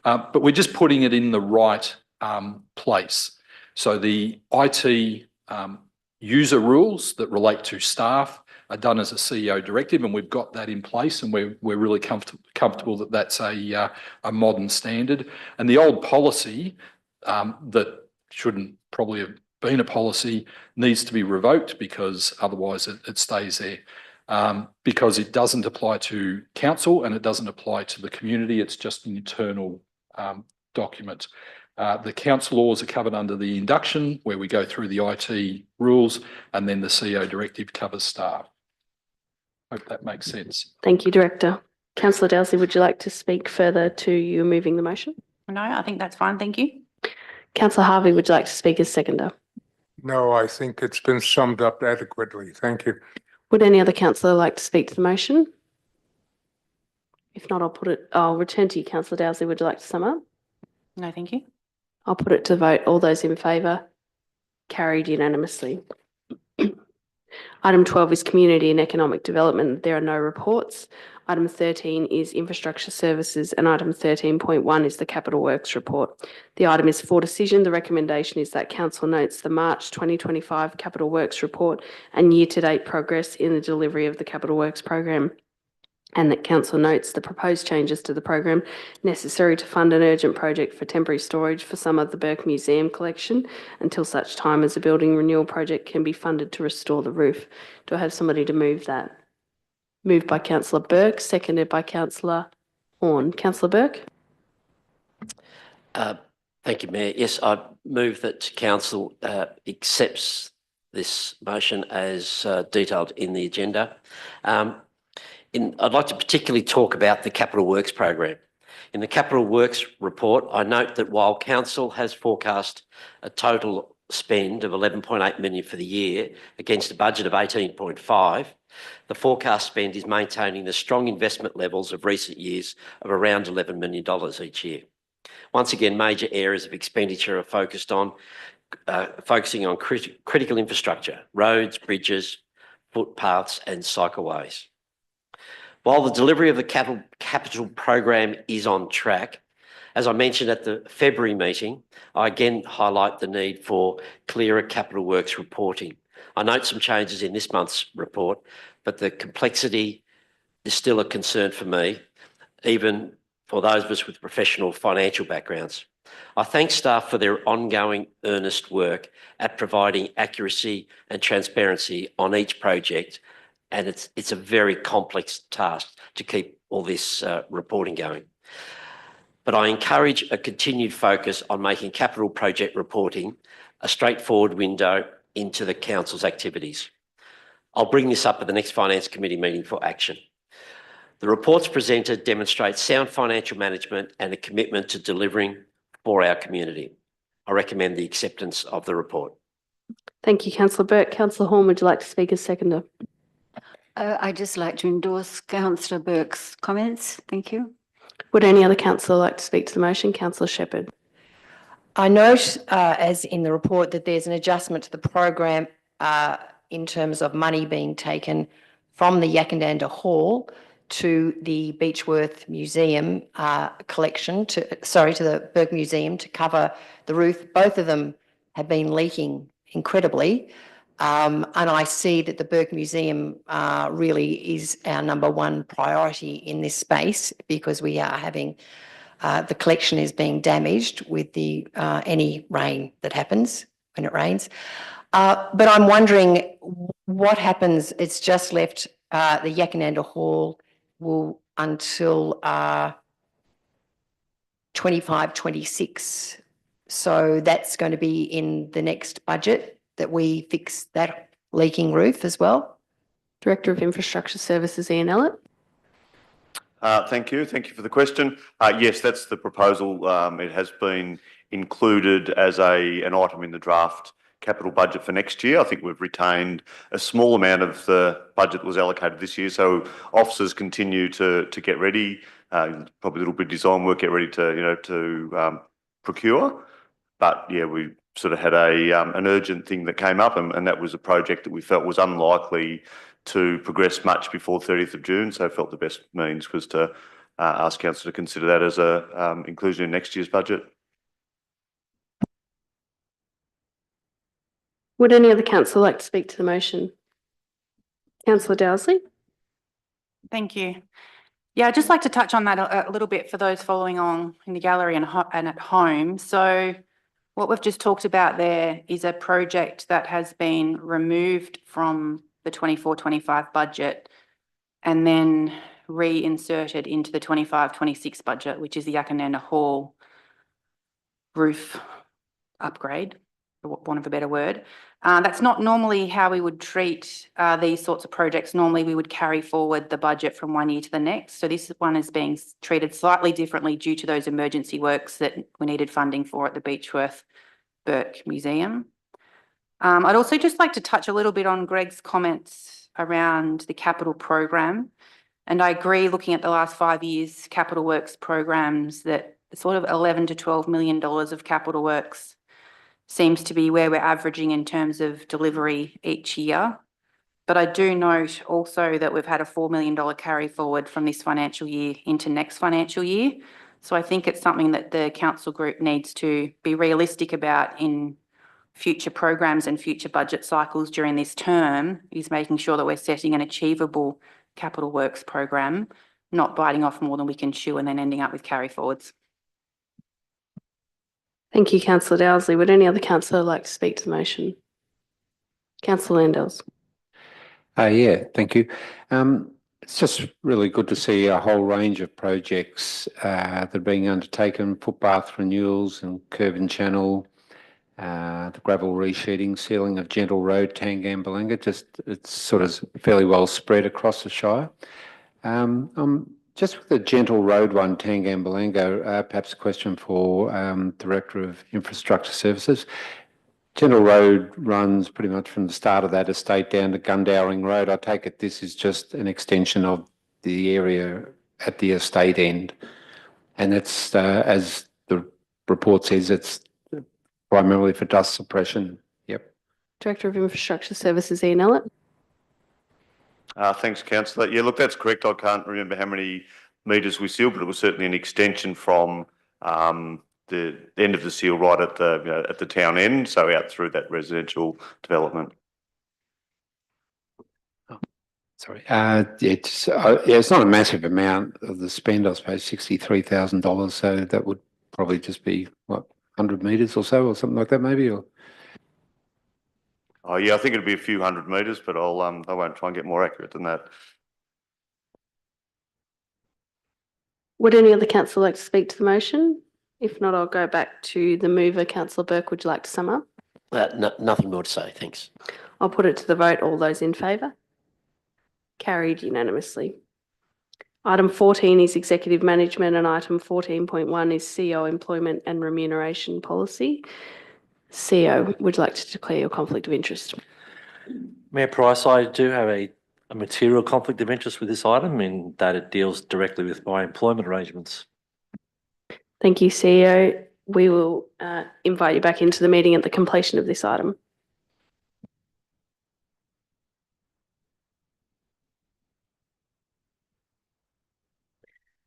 But we're just putting it in the right place. So the IT user rules that relate to staff are done as a CEO directive, and we've got that in place, and we're really comfortable that that's a modern standard. And the old policy that shouldn't probably have been a policy needs to be revoked because otherwise it stays there. Because it doesn't apply to council and it doesn't apply to the community. It's just an internal document. The council laws are covered under the induction, where we go through the IT rules, and then the CEO directive covers staff. Hope that makes sense. Thank you, Director. Councillor Dowsey, would you like to speak further to you moving the motion? No, I think that's fine. Thank you. Councillor Harvey, would you like to speak as seconder? No, I think it's been summed up adequately. Thank you. Would any other councillor like to speak to the motion? If not, I'll return to you, Councillor Dowsey. Would you like to sum up? No, thank you. I'll put it to vote. All those in favour? Carried unanimously. Item 12 is Community and Economic Development. There are no reports. Item 13 is Infrastructure Services, and item 13.1 is the Capital Works Report. The item is for decision. The recommendation is that Council notes the March 2025 Capital Works Report and year-to-date progress in the delivery of the Capital Works Program, and that Council notes the proposed changes to the program necessary to fund an urgent project for temporary storage for some of the Burke Museum collection until such time as a building renewal project can be funded to restore the roof. Do I have somebody to move that? Moved by Councillor Burke, seconded by Councillor Horn. Councillor Burke? Thank you, Mayor. Yes, I move that Council accepts this motion as detailed in the agenda. I'd like to particularly talk about the Capital Works program. In the Capital Works report, I note that while Council has forecast a total spend of 11.8 million for the year against a budget of 18.5, the forecast spend is maintaining the strong investment levels of recent years of around $11 million each year. Once again, major areas of expenditure are focusing on critical infrastructure, roads, bridges, footpaths and cycleways. While the delivery of the capital program is on track, as I mentioned at the February meeting, I again highlight the need for clearer Capital Works reporting. I note some changes in this month's report, but the complexity is still a concern for me, even for those of us with professional financial backgrounds. I thank staff for their ongoing earnest work at providing accuracy and transparency on each project, and it's a very complex task to keep all this reporting going. But I encourage a continued focus on making capital project reporting a straightforward window into the Council's activities. I'll bring this up at the next Finance Committee meeting for action. The reports presented demonstrate sound financial management and a commitment to delivering for our community. I recommend the acceptance of the report. Thank you, Councillor Burke. Councillor Horn, would you like to speak as seconder? I'd just like to endorse Councillor Burke's comments. Thank you. Would any other councillor like to speak to the motion? Councillor Shepherd. I note, as in the report, that there's an adjustment to the program in terms of money being taken from the Yakandanda Hall to the Beechworth Museum collection, to the Burke Museum to cover the roof. Both of them have been leaking incredibly. And I see that the Burke Museum really is our number one priority in this space, because we are having the collection is being damaged with the any rain that happens when it rains. But I'm wondering what happens. It's just left the Yakandanda Hall will until 25-26. So that's going to be in the next budget that we fix that leaking roof as well. Director of Infrastructure Services, Ian Ellett. Thank you. Thank you for the question. Yes, that's the proposal. It has been included as an item in the draft capital budget for next year. I think we've retained a small amount of the budget that was allocated this year. So officers continue to get ready, probably a little bit of design work, get ready to procure. But yeah, we sort of had an urgent thing that came up, and that was a project that we felt was unlikely to progress much before 30th of June. So I felt the best means was to ask Council to consider that as a inclusion in next year's budget. Would any other councillor like to speak to the motion? Councillor Dowsley? Thank you. Yeah, I'd just like to touch on that a little bit for those following on in the gallery and at home. So what we've just talked about there is a project that has been removed from the 24-25 budget and then reinserted into the 25-26 budget, which is the Yakananda Hall roof upgrade, for want of a better word. That's not normally how we would treat these sorts of projects. Normally, we would carry forward the budget from one year to the next. So this one is being treated slightly differently due to those emergency works that we needed funding for at the Beechworth Burke Museum. I'd also just like to touch a little bit on Greg's comments around the capital program. And I agree, looking at the last 5 years, capital works programs, that sort of $11 to $12 million of capital works seems to be where we're averaging in terms of delivery each year. But I do note also that we've had a $4 million carry forward from this financial year into next financial year. So I think it's something that the council group needs to be realistic about in future programs and future budget cycles during this term, is making sure that we're setting an achievable capital works program, not biting off more than we can chew and then ending up with carry forwards. Thank you, Councillor Dowsley. Would any other councillor like to speak to the motion? Councillor Landels. Yeah, thank you. It's just really good to see a whole range of projects that are being undertaken, footpath renewals and curb and channel, the gravel resheeting, sealing of Gentle Road, Tangambalanga. It's sort of fairly well spread across the Shire. Just with the Gentle Road one, Tangambalanga, perhaps a question for Director of Infrastructure Services. Gentle Road runs pretty much from the start of that estate down to Gundowring Road. I take it this is just an extension of the area at the estate end. And it's, as the report says, it's primarily for dust suppression. Yep. Director of Infrastructure Services, Ian Ellett. Thanks, Councillor. Yeah, look, that's correct. I can't remember how many metres we sealed, but it was certainly an extension from the end of the seal right at the town end, so out through that residential development. Oh, sorry. It's not a massive amount of the spend, I suppose, $63,000. So that would probably just be what, 100 metres or so, or something like that, maybe, or. Oh yeah, I think it'd be a few hundred metres, but I won't try and get more accurate than that. Would any other councillor like to speak to the motion? If not, I'll go back to the mover. Councillor Burke, would you like to sum up? Nothing more to say, thanks. I'll put it to the vote. All those in favour? Carried unanimously. Item 14 is executive management and item 14.1 is CEO employment and remuneration policy. CEO, would you like to declare your conflict of interest? Mayor Price, I do have a material conflict of interest with this item in that it deals directly with my employment arrangements. Thank you, CEO. We will invite you back into the meeting at the completion of this item.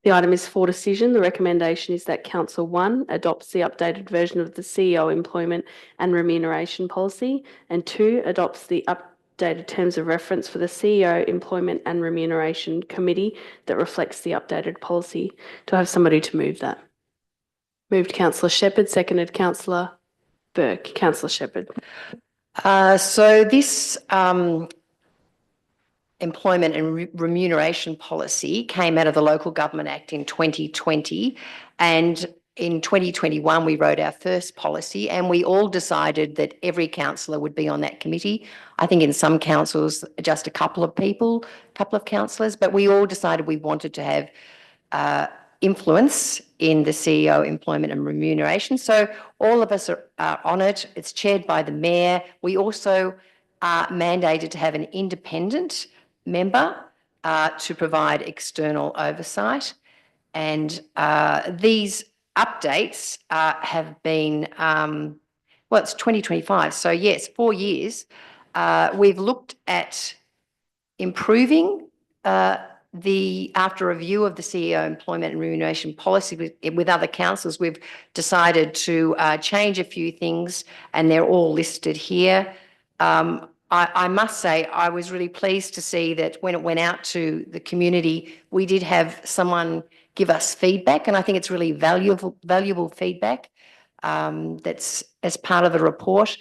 The item is for decision. The recommendation is that Council 1 adopts the updated version of the CEO employment and remuneration policy, and 2 adopts the updated terms of reference for the CEO employment and remuneration committee that reflects the updated policy. Do I have somebody to move that? Moved Councillor Shepherd, seconded Councillor Burke. Councillor Shepherd. So this employment and remuneration policy came out of the Local Government Act in 2020, and in 2021 we wrote our first policy, and we all decided that every councillor would be on that committee. I think in some councils just a couple of councillors, but we all decided we wanted to have influence in the CEO employment and remuneration. So all of us are on it. It's chaired by the Mayor. We also are mandated to have an independent member to provide external oversight. And these updates have been, well, it's 2025. So yes, 4 years. We've looked at improving after review of the CEO employment and remuneration policy with other councils, we've decided to change a few things, and they're all listed here. I must say I was really pleased to see that when it went out to the community, we did have someone give us feedback, and I think it's really valuable feedback that's as part of the report.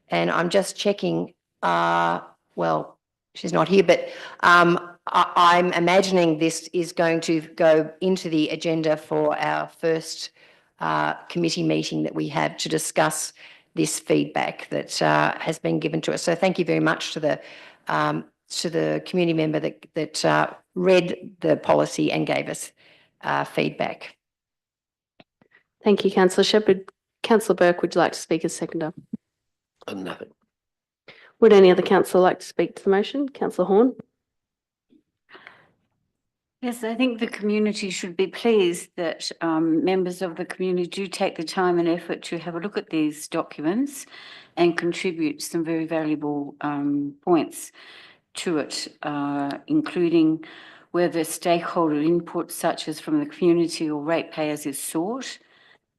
And I'm just checking, well, she's not here, but I'm imagining this is going to go into the agenda for our first committee meeting that we have to discuss this feedback that has been given to us. So thank you very much to the community member that read the policy and gave us feedback. Thank you, Councillor Shepherd. Councillor Burke, would you like to speak as seconder? Nothing. Would any other councillor like to speak to the motion? Councillor Horn? Yes, I think the community should be pleased that members of the community do take the time and effort to have a look at these documents and contribute some very valuable points to it, including whether stakeholder input such as from the community or ratepayers is sought,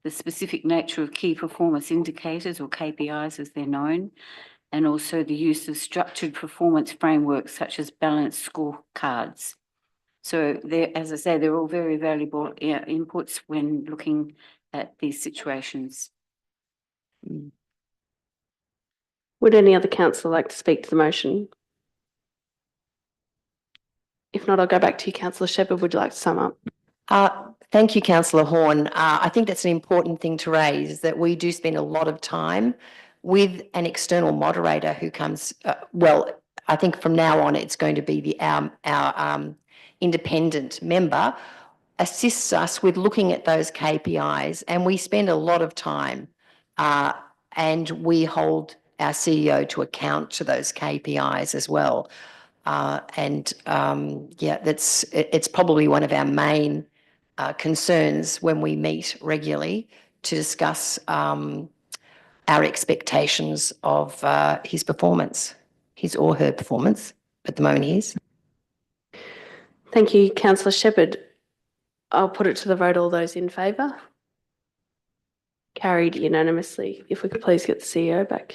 the specific nature of key performance indicators or KPIs as they're known, and also the use of structured performance frameworks such as balanced scorecards. So as I say, they're all very valuable inputs when looking at these situations. Would any other councillor like to speak to the motion? If not, I'll go back to you, Councillor Shepherd. Would you like to sum up? Thank you, Councillor Horn. I think that's an important thing to raise, is that we do spend a lot of time with an external moderator who comes, well, I think from now on it's going to be our independent member, assists us with looking at those KPIs, and we spend a lot of time and we hold our CEO to account to those KPIs as well. Yeah, it's probably one of our main concerns when we meet regularly to discuss our expectations of his performance, his or her performance, at the moment he is. Thank you, Councillor Shepherd. I'll put it to the vote. All those in favour? Carried unanimously. If we could please get the CEO back.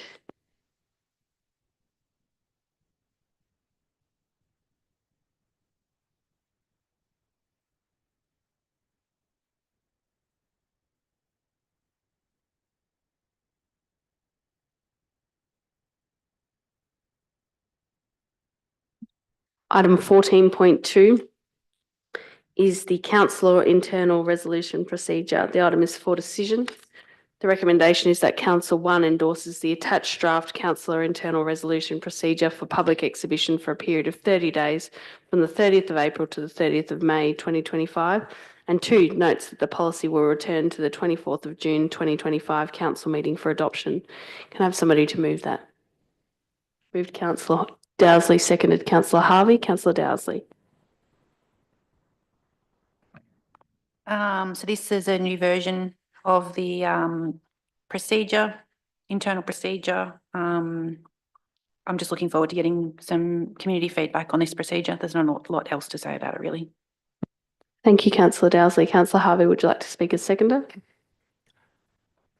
Item 14.2 is the Councilor Internal Resolution Procedure. The item is for decision. The recommendation is that Council 1 endorses the attached draft Councilor Internal Resolution Procedure for public exhibition for a period of 30 days from the 30th of April to the 30th of May 2025, and 2 notes that the policy will return to the 24th of June 2025 Council meeting for adoption. Can I have somebody to move that? Moved Councillor Dowsley, seconded Councillor Harvey. Councillor Dowsley. So this is a new version of the procedure, internal procedure. I'm just looking forward to getting some community feedback on this procedure. There's not a lot else to say about it, really. Thank you, Councillor Dowsley. Councillor Harvey, would you like to speak as seconder?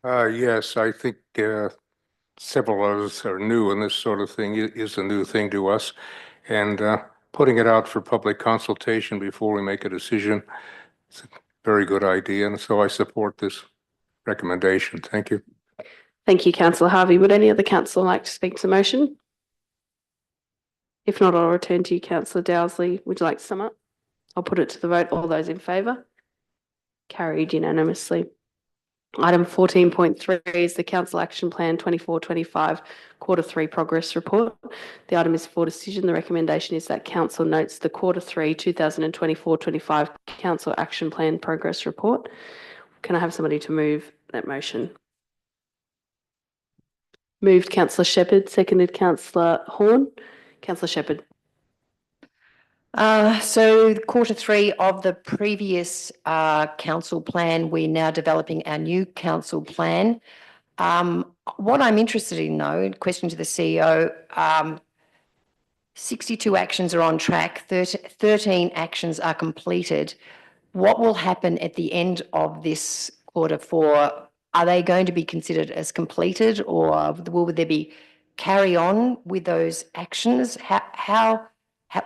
Yes, I think several of us are new, and this sort of thing is a new thing to us. And putting it out for public consultation before we make a decision is a very good idea. And so I support this recommendation. Thank you. Thank you, Councillor Harvey. Would any other councillor like to speak to the motion? If not, I'll return to you, Councillor Dowsley. Would you like to sum up? I'll put it to the vote. All those in favour? Carried unanimously. Item 14.3 is the Council Action Plan 24-25 Quarter 3 Progress Report. The item is for decision. The recommendation is that Council notes the Quarter 3 2024-25 Council Action Plan Progress Report. Can I have somebody to move that motion? Moved Councillor Shepherd, seconded Councillor Horn. Councillor Shepherd. So Quarter 3 of the previous council plan, we're now developing our new council plan. What I'm interested in though, question to the CEO, 62 actions are on track, 13 actions are completed. What will happen at the end of this Quarter 4? Are they going to be considered as completed, or will there be carry on with those actions? How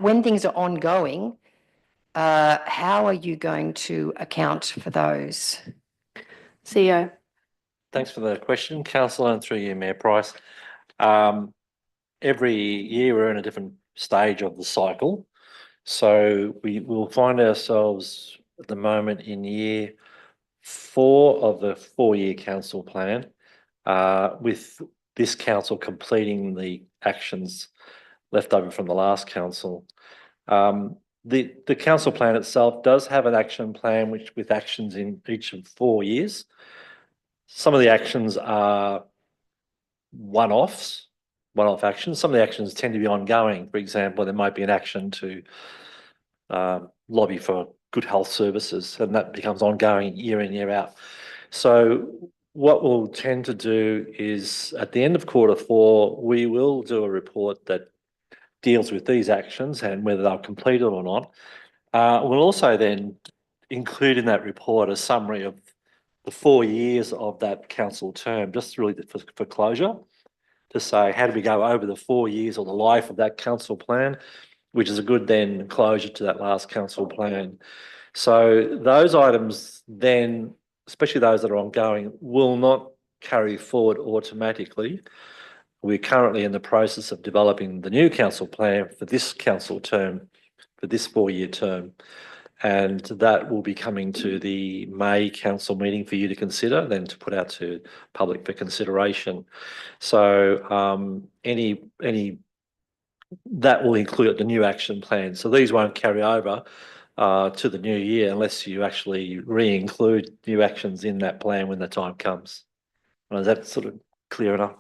when things are ongoing, how are you going to account for those? CEO. Thanks for the question, Councillor, and through you, Mayor Price. Every year we're in a different stage of the cycle. So we will find ourselves at the moment in year 4 of the 4-year council plan, with this council completing the actions left over from the last council. The council plan itself does have an action plan with actions in each of 4 years. Some of the actions are one-off actions. Some of the actions tend to be ongoing. For example, there might be an action to lobby for good health services, and that becomes ongoing year in, year out. So what we'll tend to do is at the end of Quarter 4, we will do a report that deals with these actions and whether they're completed or not. We'll also then include in that report a summary of the 4 years of that council term, just really for closure, to say how do we go over the 4 years or the life of that council plan, which is a good then closure to that last council plan. So those items then, especially those that are ongoing, will not carry forward automatically. We're currently in the process of developing the new council plan for this council term, for this 4-year term. And that will be coming to the May council meeting for you to consider, then to put out to public for consideration. So that will include the new action plan. So these won't carry over to the new year unless you actually re-include new actions in that plan when the time comes. Is that sort of clear enough?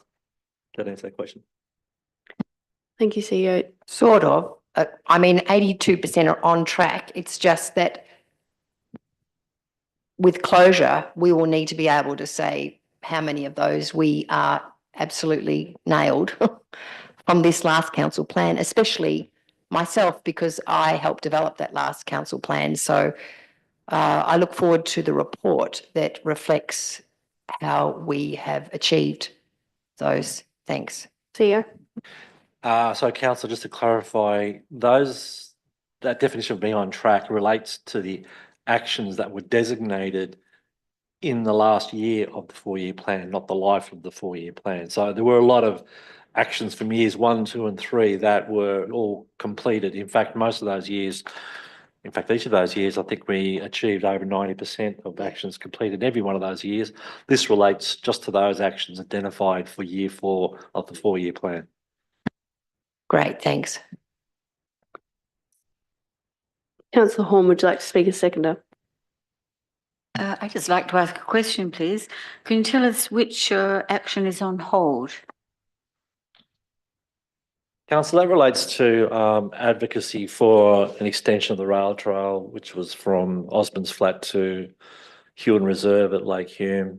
Did that answer that question? Thank you, CEO. Sort of. I mean, 82% are on track. It's just that with closure, we will need to be able to say how many of those we are absolutely nailed from this last council plan, especially myself, because I helped develop that last council plan. So I look forward to the report that reflects how we have achieved those. Thanks. CEO. So, Councillor, just to clarify, that definition of being on track relates to the actions that were designated in the last year of the 4-year plan, not the life of the 4-year plan. So there were a lot of actions from years 1, 2, and 3 that were all completed. In fact, most of those years, each of those years, I think we achieved over 90% of actions completed every one of those years. This relates just to those actions identified for year 4 of the 4-year plan. Great, thanks. Councillor Horn, would you like to speak as seconder? I'd just like to ask a question, please. Can you tell us which action is on hold? Councillor, that relates to advocacy for an extension of the rail trail, which was from Osborne's Flat to Huon Reserve at Lake Hume,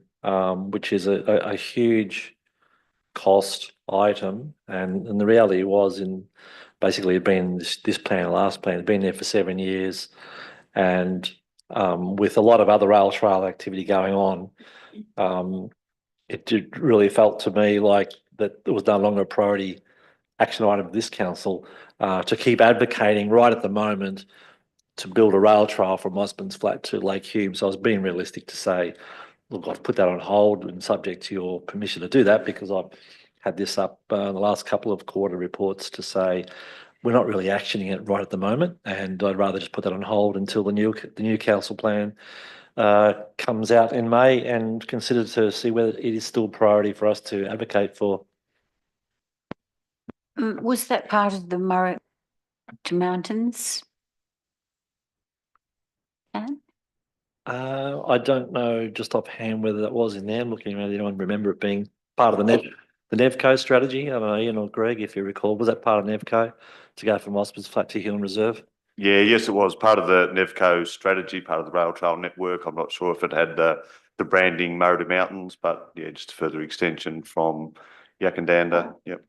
which is a huge cost item. And the reality was basically it had been this plan, last plan, had been there for 7 years. And with a lot of other rail trail activity going on, it really felt to me like that it was no longer a priority action item of this council to keep advocating right at the moment to build a rail trail from Osborne's Flat to Lake Hume. So I was being realistic to say, look, I've put that on hold and subject to your permission to do that, because I've had this up in the last couple of quarter reports to say we're not really actioning it right at the moment, and I'd rather just put that on hold until the new council plan comes out in May, and consider to see whether it is still a priority for us to advocate for. Was that part of the Murray Mountains? Anne? I don't know just offhand whether that was in there. I'm looking around, anyone remember it being part of the Nevco strategy? I don't know, Ian or Greg, if you recall, was that part of Nevco to go from Hospice Flat to Hill and Reserve? Yeah, yes, it was part of the Nevco strategy, part of the rail trail network. I'm not sure if it had the branding Murray Mountains, but yeah, just a further extension from Yakandanda. Yep.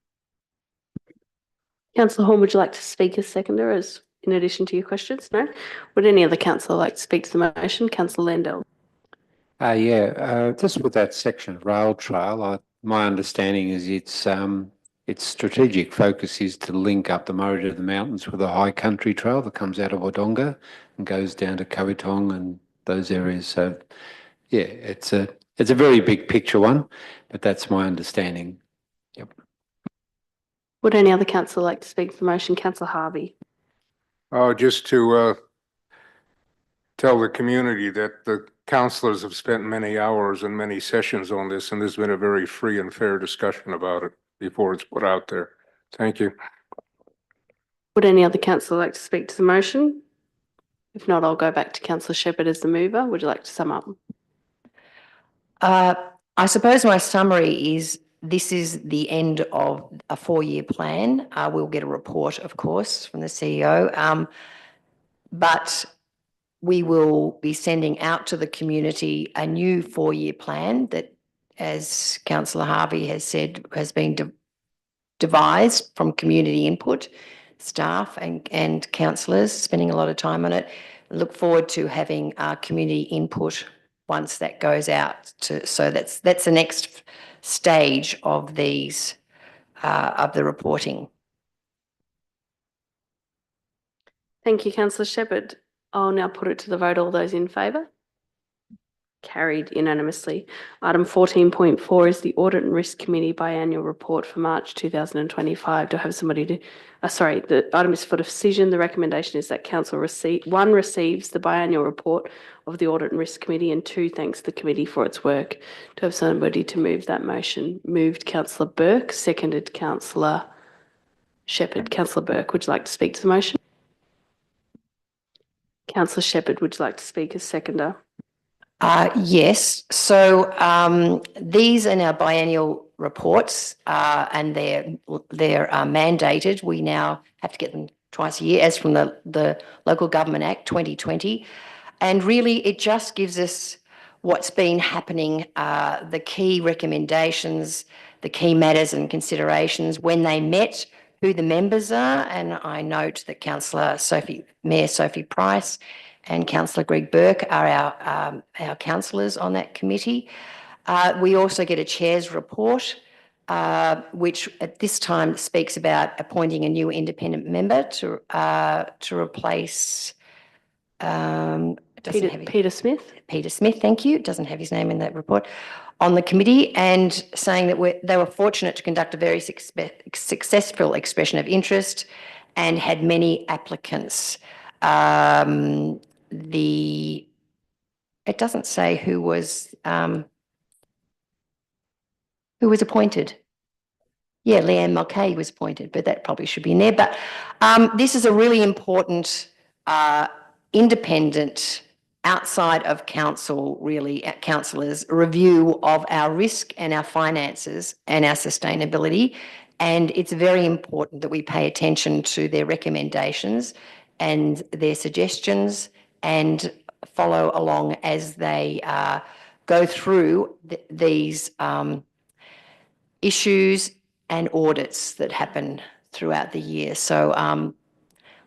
Councillor Horn, would you like to speak as seconder as in addition to your questions? No? Would any other councillor like to speak to the motion? Councillor Landell. Just with that section of rail trail, my understanding is its strategic focus is to link up the Murray to the mountains with a high country trail that comes out of Wodonga and goes down to Kowitong and those areas. So, yeah, it's a very big picture one, but that's my understanding. Yep. Would any other councillor like to speak to the motion? Councillor Harvey. Just to tell the community that the councillors have spent many hours and many sessions on this, and there's been a very free and fair discussion about it before it's put out there. Thank you. Would any other councillor like to speak to the motion? If not, I'll go back to Councillor Shepherd as the mover. Would you like to sum up? I suppose my summary is this is the end of a 4-year plan. We'll get a report, of course, from the CEO, but we will be sending out to the community a new 4-year plan that, as Councillor Harvey has said, has been devised from community input, staff and councillors spending a lot of time on it. Look forward to having community input once that goes out. So that's the next stage of these of the reporting. Thank you, Councillor Shepherd. I'll now put it to the vote. All those in favour? Carried unanimously. Item 14.4 is the Audit and Risk Committee Biannual Report for March 2025. Do I have somebody to... sorry, the item is for decision. The recommendation is that Council receives the biannual report of the Audit and Risk Committee, and 2, thanks the committee for its work. Do I have somebody to move that motion? Moved Councillor Burke, seconded Councillor Shepherd. Councillor Burke, would you like to speak to the motion? Councillor Shepherd, would you like to speak as seconder? Yes. So these are now biennial reports and they're mandated. We now have to get them twice a year, as from the Local Government Act 2020. And really, it just gives us what's been happening, the key recommendations, the key matters and considerations, when they met, who the members are. And I note that Mayor Sophie Price and Councillor Greg Burke are our councillors on that committee. We also get a chair's report, which at this time speaks about appointing a new independent member to replace Peter Smith. Peter Smith, thank you. It doesn't have his name in that report. On the committee, and saying that they were fortunate to conduct a very successful expression of interest and had many applicants. It doesn't say who was appointed. Yeah, Leanne Mulcahy was appointed, but that probably should be in there. But this is a really important independent, outside of council, really, councillors, review of our risk and our finances and our sustainability. And it's very important that we pay attention to their recommendations and their suggestions and follow along as they go through these issues and audits that happen throughout the year. So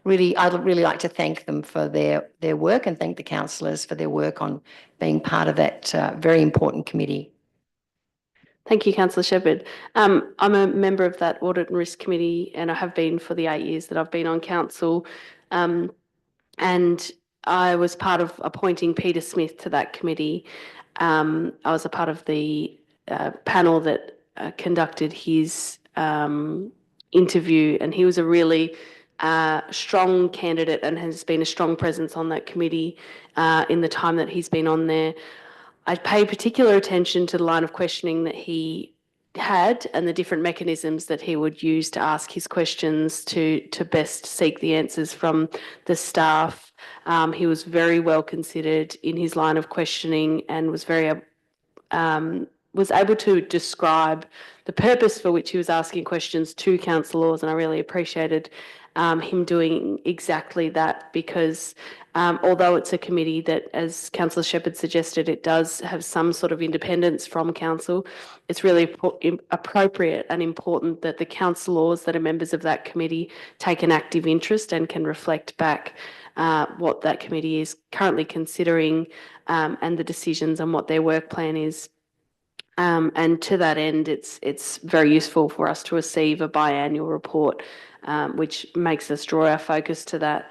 I'd really like to thank them for their work, and thank the councillors for their work on being part of that very important committee. Thank you, Councillor Shepherd. I'm a member of that Audit and Risk Committee, and I have been for the 8 years that I've been on council. And I was part of appointing Peter Smith to that committee. I was a part of the panel that conducted his interview, and he was a really strong candidate and has been a strong presence on that committee in the time that he's been on there. I pay particular attention to the line of questioning that he had and the different mechanisms that he would use to ask his questions to best seek the answers from the staff. He was very well considered in his line of questioning and was was able to describe the purpose for which he was asking questions to councillors, and I really appreciated him doing exactly that, because although it's a committee that, as Councillor Shepherd suggested, it does have some sort of independence from council, it's really appropriate and important that the councillors that are members of that committee take an active interest and can reflect back what that committee is currently considering and the decisions and what their work plan is. And to that end, it's very useful for us to receive a biannual report, which makes us draw our focus to that.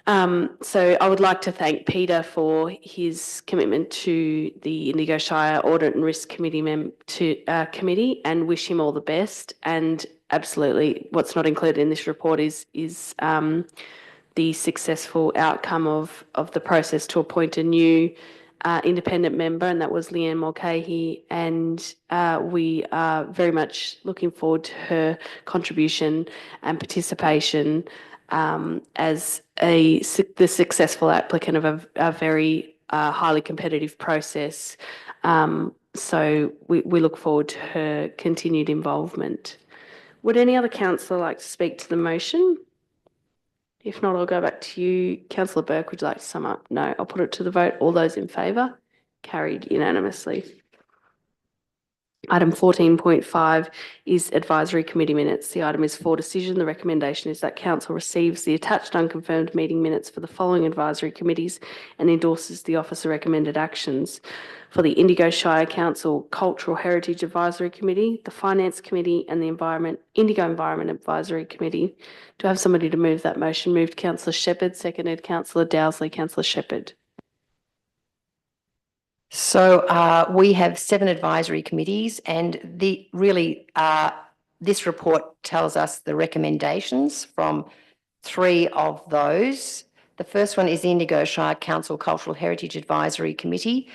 So I would like to thank Peter for his commitment to the Indigo Shire Audit and Risk Committee committee, and wish him all the best. And absolutely, what's not included in this report is the successful outcome of the process to appoint a new independent member, and that was Leanne Mulcahy, and we are very much looking forward to her contribution and participation as the successful applicant of a very highly competitive process. So we look forward to her continued involvement. Would any other councillor like to speak to the motion? If not, I'll go back to you. Councillor Burke, would you like to sum up? No, I'll put it to the vote. All those in favour? Carried unanimously. Item 14.5 is advisory committee minutes. The item is for decision. The recommendation is that council receives the attached unconfirmed meeting minutes for the following advisory committees and endorses the officer recommended actions. For the Indigo Shire Council Cultural Heritage Advisory Committee, the Finance Committee and the Indigo Environment Advisory Committee. Do I have somebody to move that motion? Moved Councillor Shepherd, seconded Councillor Dowsley. Councillor Shepherd. So we have 7 advisory committees, and this report tells us the recommendations from 3 of those. The first one is the Indigo Shire Council Cultural Heritage Advisory Committee,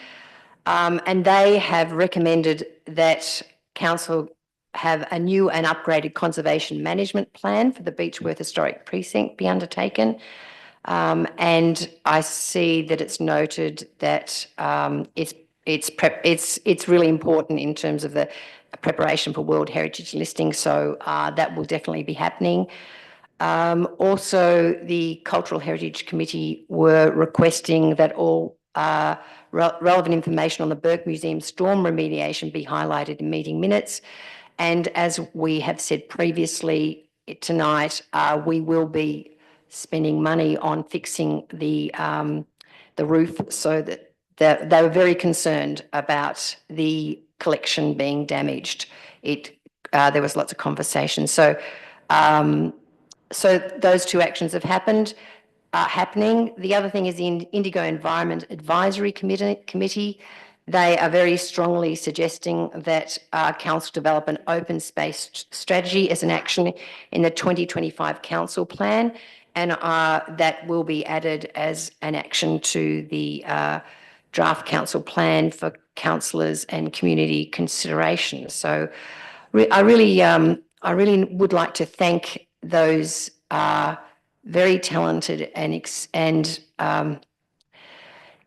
and they have recommended that council have a new and upgraded conservation management plan for the Beechworth Historic Precinct be undertaken. And I see that it's noted that it's really important in terms of the preparation for World Heritage listing, so that will definitely be happening. Also, the Cultural Heritage Committee were requesting that all relevant information on the Burke Museum storm remediation be highlighted in meeting minutes. And as we have said previously tonight, we will be spending money on fixing the roof, so that they were very concerned about the collection being damaged. There was lots of conversation. So those 2 actions have happening. The other thing is the Indigo Environment Advisory Committee. They are very strongly suggesting that council develop an open space strategy as an action in the 2025 council plan, and that will be added as an action to the draft council plan for councillors and community consideration. So I really would like to thank those very talented and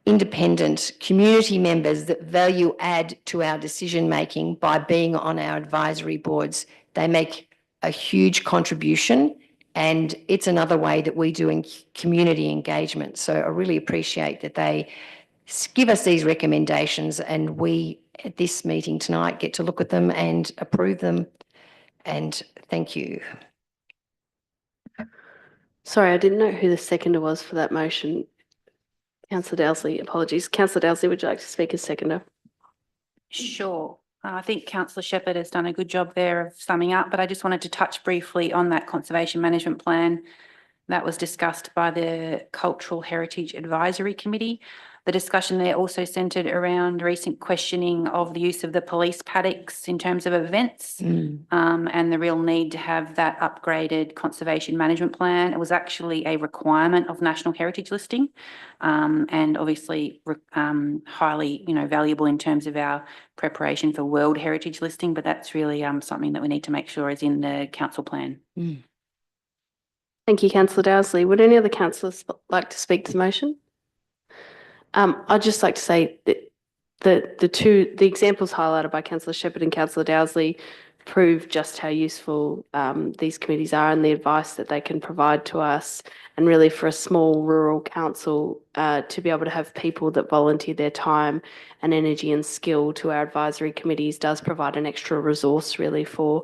independent community members that value add to our decision making by being on our advisory boards. They make a huge contribution, and it's another way that we do in community engagement. So I really appreciate that they give us these recommendations, and we at this meeting tonight get to look at them and approve them. And thank you. Sorry, I didn't know who the seconder was for that motion. Councillor Dowsley, apologies. Councillor Dowsley, would you like to speak as seconder? Sure. I think Councillor Shepherd has done a good job there of summing up, but I just wanted to touch briefly on that conservation management plan. That was discussed by the Cultural Heritage Advisory Committee. The discussion there also centred around recent questioning of the use of the police paddocks in terms of events, and the real need to have that upgraded conservation management plan. It was actually a requirement of National Heritage listing, and obviously highly, valuable in terms of our preparation for World Heritage listing, but that's really something that we need to make sure is in the council plan. Thank you, Councillor Dowsley. Would any other councillors like to speak to the motion? I'd just like to say that the examples highlighted by Councillor Shepherd and Councillor Dowsley prove just how useful these committees are and the advice that they can provide to us. And really for a small rural council to be able to have people that volunteer their time and energy and skill to our advisory committees does provide an extra resource really for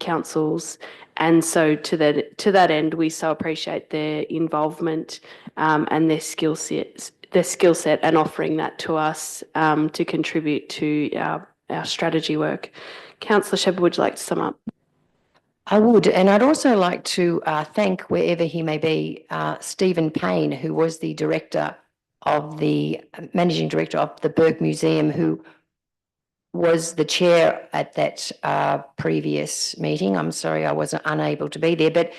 councils. And so to that end, we so appreciate their involvement and their skill set and offering that to us to contribute to our strategy work. Councillor Shepherd, would you like to sum up? I would, and I'd also like to thank, wherever he may be, Stephen Payne, who was the managing director of the Burke Museum, who was the chair at that previous meeting. I'm sorry I wasn't unable to be there, but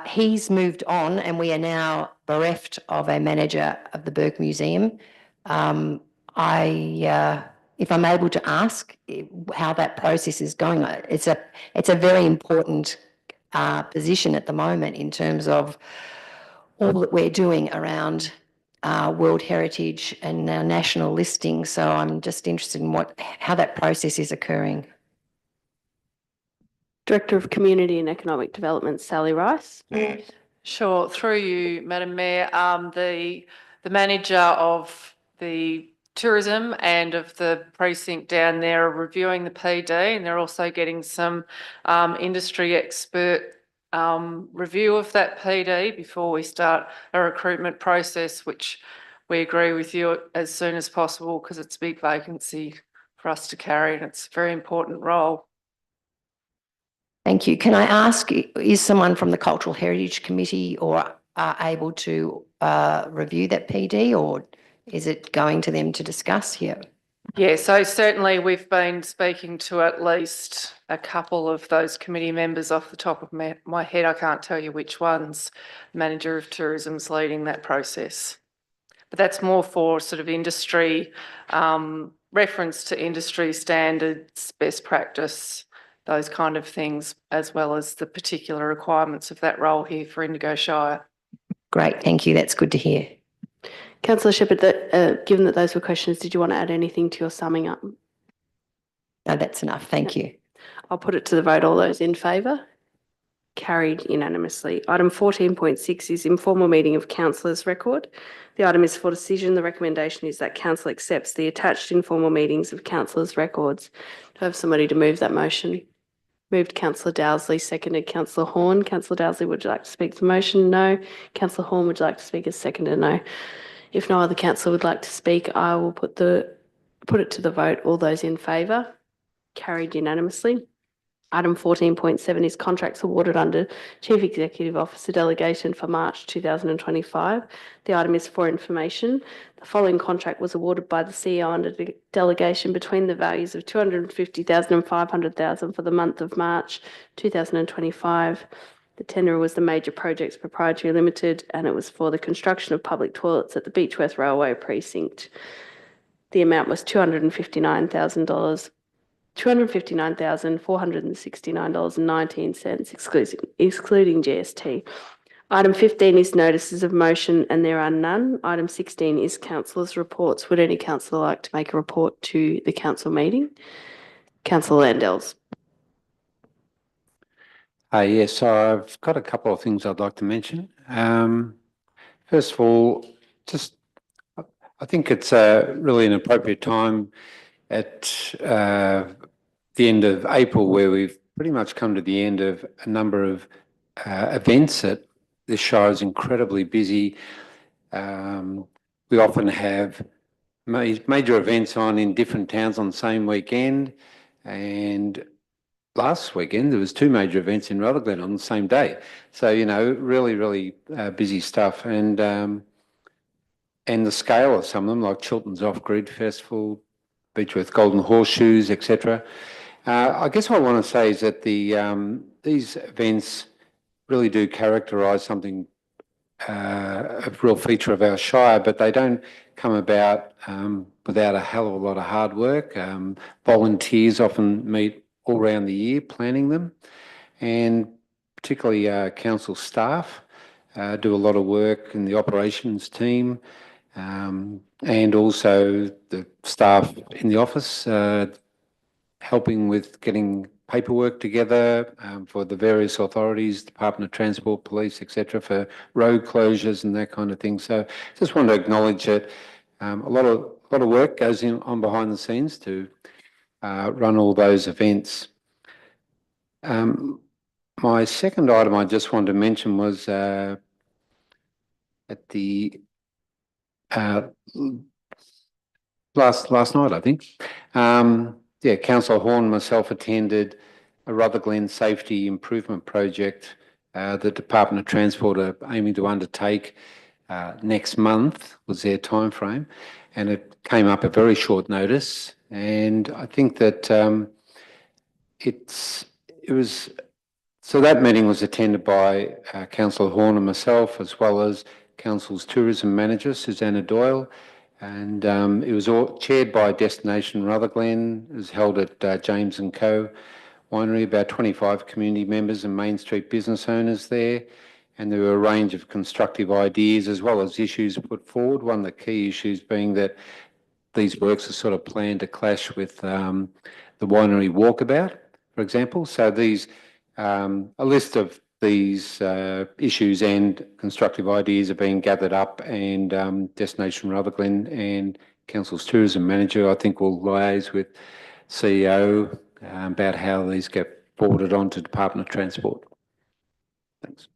he's moved on and we are now bereft of a manager of the Burke Museum. If I'm able to ask how that process is going, it's a very important position at the moment in terms of all that we're doing around World Heritage and our national listing. So I'm just interested in how that process is occurring. Director of Community and Economic Development, Sally Rice. Sure. Through you, Madam Mayor, the manager of the tourism and of the precinct down there are reviewing the PD, and they're also getting some industry expert review of that PD before we start a recruitment process, which we agree with you as soon as possible because it's a big vacancy for us to carry and it's a very important role. Thank you. Can I ask, is someone from the Cultural Heritage Committee or able to review that PD, or is it going to them to discuss here? Yeah, so certainly we've been speaking to at least a couple of those committee members. Off the top of my head, I can't tell you which ones. Manager of Tourism's leading that process. But that's more for sort of industry, reference to industry standards, best practice, those kind of things, as well as the particular requirements of that role here for Indigo Shire. Great, thank you. That's good to hear. Councillor Shepherd, given that those were questions, did you want to add anything to your summing up? No, that's enough. Thank you. I'll put it to the vote. All those in favour? Carried unanimously. Item 14.6 is informal meeting of councillors record. The item is for decision. The recommendation is that council accepts the attached informal meetings of councillors records. Do I have somebody to move that motion? Moved Councillor Dowsley, seconded Councillor Horn. Councillor Dowsley, would you like to speak to the motion? No. Councillor Horn, would you like to speak as seconder? No. If no other councillor would like to speak, I will put it to the vote. All those in favour? Carried unanimously. Item 14.7 is contracts awarded under Chief Executive Officer delegation for March 2025. The item is for information. The following contract was awarded by the CEO under delegation between the values of $250,000 and $500,000 for the month of March 2025. The tender was the Major Projects Proprietary Limited, and it was for the construction of public toilets at the Beechworth Railway Precinct. The amount was $259,000. $259,469.19, excluding GST. Item 15 is notices of motion, and there are none. Item 16 is councillors' reports. Would any councillor like to make a report to the council meeting? Councillor Landells. Yes, so I've got a couple of things I'd like to mention. First of all, I think it's really an appropriate time at the end of April, where we've pretty much come to the end of a number of events that this Shire is incredibly busy. We often have major events on in different towns on the same weekend, and last weekend, there was 2 major events in Rutherglen on the same day. So, you know, really, really busy stuff. And the scale of some of them, like Chilton's Off-Grid Festival, Beechworth Golden Horseshoes, etc. I guess what I want to say is that these events really do characterise something, a real feature of our Shire, but they don't come about without a hell of a lot of hard work. Volunteers often meet all around the year planning them, and particularly council staff do a lot of work in the operations team, and also the staff in the office helping with getting paperwork together for the various authorities, Department of Transport, Police, etc., for road closures and that kind of thing. So just want to acknowledge that a lot of work goes on behind the scenes to run all those events. My second item I just wanted to mention was at the last night, I think. Yeah, Councillor Horn and myself attended a Rutherglen Safety Improvement Project the Department of Transport are aiming to undertake next month was their timeframe, and it came up at very short notice. And I think that so that meeting was attended by Councillor Horn and myself, as well as Council's Tourism Manager, Susanna Doyle, and it was all chaired by Destination Rutherglen. It was held at James & Co. Winery, about 25 community members and Main Street business owners there. And there were a range of constructive ideas as well as issues put forward. One of the key issues being that these works are sort of planned to clash with the winery walkabout, for example. So these, a list of these issues and constructive ideas are being gathered up, and Destination Rutherglen and Council's Tourism Manager, I think, will liaise with CEO about how these get forwarded on to Department of Transport. Thanks.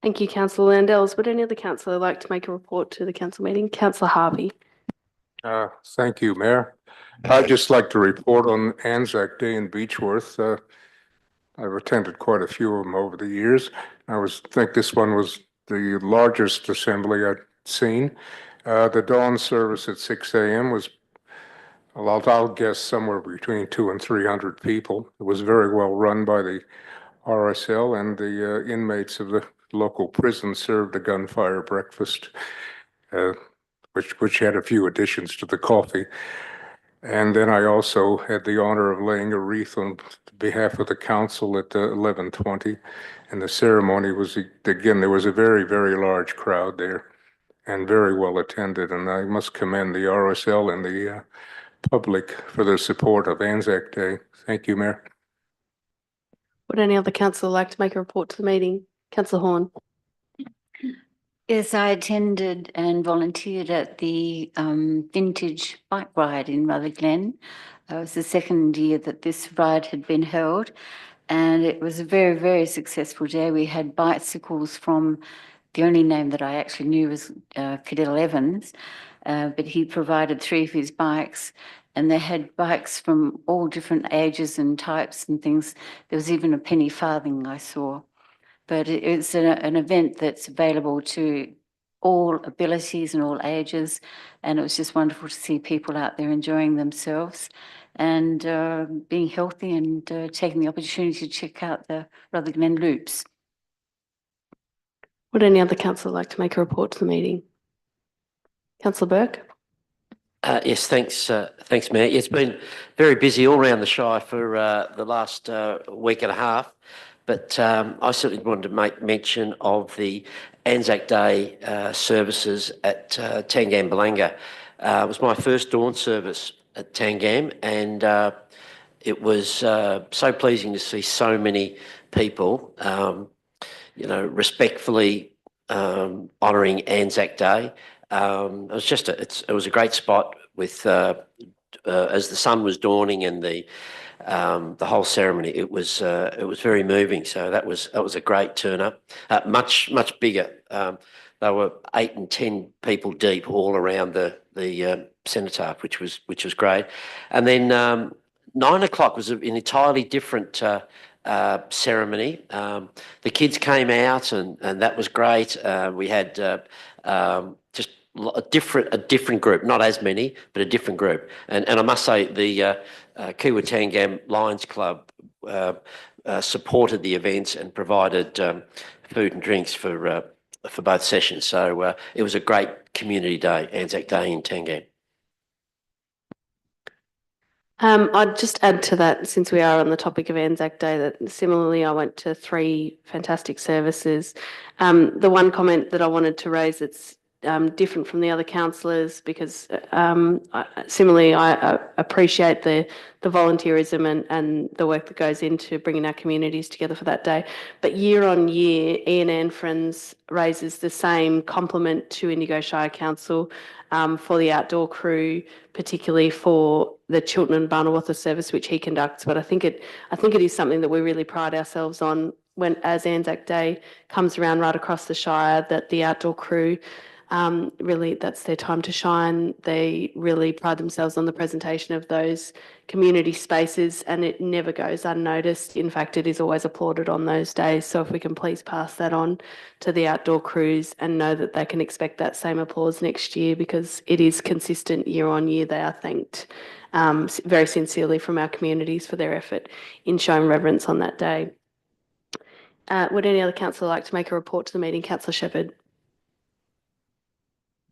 Thank you, Councillor Landells. Would any other councillor like to make a report to the council meeting? Councillor Harvey. Thank you, Mayor. I'd just like to report on Anzac Day in Beechworth. I've attended quite a few of them over the years. I think this one was the largest assembly I'd seen. The dawn service at 6 a.m. was, well, I'll guess somewhere between 200 and 300 people. It was very well run by the RSL, and the inmates of the local prison served a gunfire breakfast, which had a few additions to the coffee. And then I also had the honor of laying a wreath on behalf of the council at 11:20. And the ceremony was, again, there was a very, very large crowd there and very well attended. And I must commend the RSL and the public for their support of Anzac Day. Thank you, Mayor. Would any other councillor like to make a report to the meeting? Councillor Horn. Yes, I attended and volunteered at the vintage bike ride in Rutherglen. It was the second year that this ride had been held, and it was a very, very successful day. We had bicycles from, the only name that I actually knew was Cadell Evans, but he provided 3 of his bikes, and they had bikes from all different ages and types and things. There was even a penny farthing I saw. But it's an event that's available to all abilities and all ages. And it was just wonderful to see people out there enjoying themselves and being healthy and taking the opportunity to check out the Rutherglen loops. Would any other councillor like to make a report to the meeting? Councillor Burke. Yes, thanks, Mayor. It's been very busy all around the Shire for the last week and a half. But I certainly wanted to make mention of the Anzac Day services at Tangam Balanga. It was my first dawn service at Tangam, and it was so pleasing to see so many people, respectfully honouring Anzac Day. It was a great spot with as the sun was dawning and the whole ceremony. It was very moving. So that was a great turn up. Much bigger. They were 8 and 10 people deep all around the cenotaph, which was great. And then 9 o'clock was an entirely different ceremony. The kids came out and that was great. We had just a different group, not as many, but a different group. And I must say the Kiwa Tangam Lions Club supported the events and provided food and drinks for both sessions. So it was a great community day, Anzac Day in Tangam. I'd just add to that, since we are on the topic of Anzac Day, that similarly I went to 3 fantastic services. The one comment that I wanted to raise that's different from the other councillors, because similarly I appreciate the volunteerism and the work that goes into bringing our communities together for that day. But year on year, Ian and Friends raises the same compliment to Indigo Shire Council for the outdoor crew, particularly for the Chiltern and Barnawartha service which he conducts. But I think it is something that we really pride ourselves on when, as Anzac Day comes around right across the Shire, that the outdoor crew really, that's their time to shine. They really pride themselves on the presentation of those community spaces, and it never goes unnoticed. In fact, it is always applauded on those days. So if we can please pass that on to the outdoor crews and know that they can expect that same applause next year, because it is consistent year on year. They are thanked very sincerely from our communities for their effort in showing reverence on that day. Would any other councillor like to make a report to the meeting? Councillor Shepherd.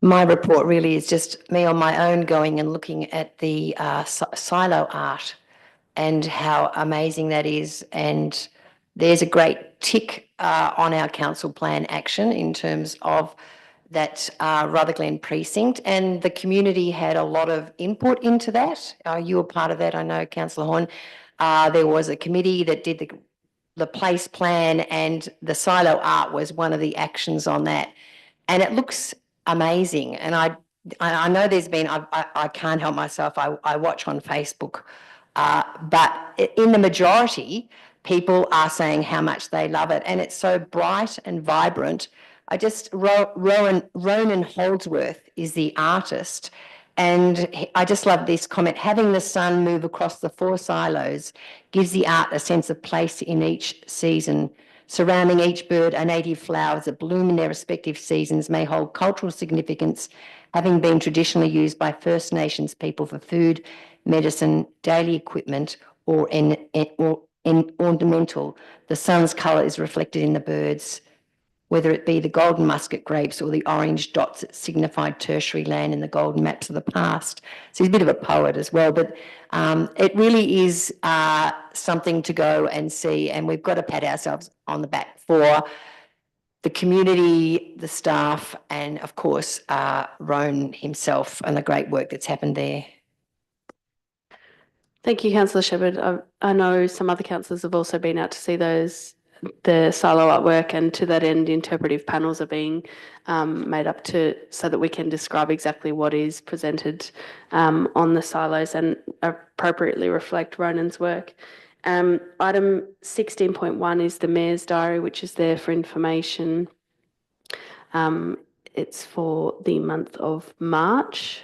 My report really is just me on my own going and looking at the silo art and how amazing that is. And there's a great tick on our council plan action in terms of that Rutherglen precinct, and the community had a lot of input into that. You were part of that, I know, Councillor Horn. There was a committee that did the place plan, and the silo art was one of the actions on that. And it looks amazing. And I know there's been, I can't help myself, I watch on Facebook, but in the majority, people are saying how much they love it. And it's so bright and vibrant. Ronan Holdsworth is the artist. And I just love this comment: having the sun move across the 4 silos gives the art a sense of place in each season. Surrounding each bird are native flowers that bloom in their respective seasons, may hold cultural significance, having been traditionally used by First Nations people for food, medicine, daily equipment, or ornamental. The sun's colour is reflected in the birds, whether it be the golden musket grapes or the orange dots that signified tertiary land in the golden maps of the past. So he's a bit of a poet as well, but it really is something to go and see, and we've got to pat ourselves on the back for the community, the staff, and of course, Roan himself and the great work that's happened there. Thank you, Councillor Shepherd. I know some other councillors have also been out to see the silo artwork, and to that end, interpretive panels are being made up so that we can describe exactly what is presented on the silos and appropriately reflect Ronan's work. Item 16.1 is the Mayor's Diary, which is there for information. It's for the month of March.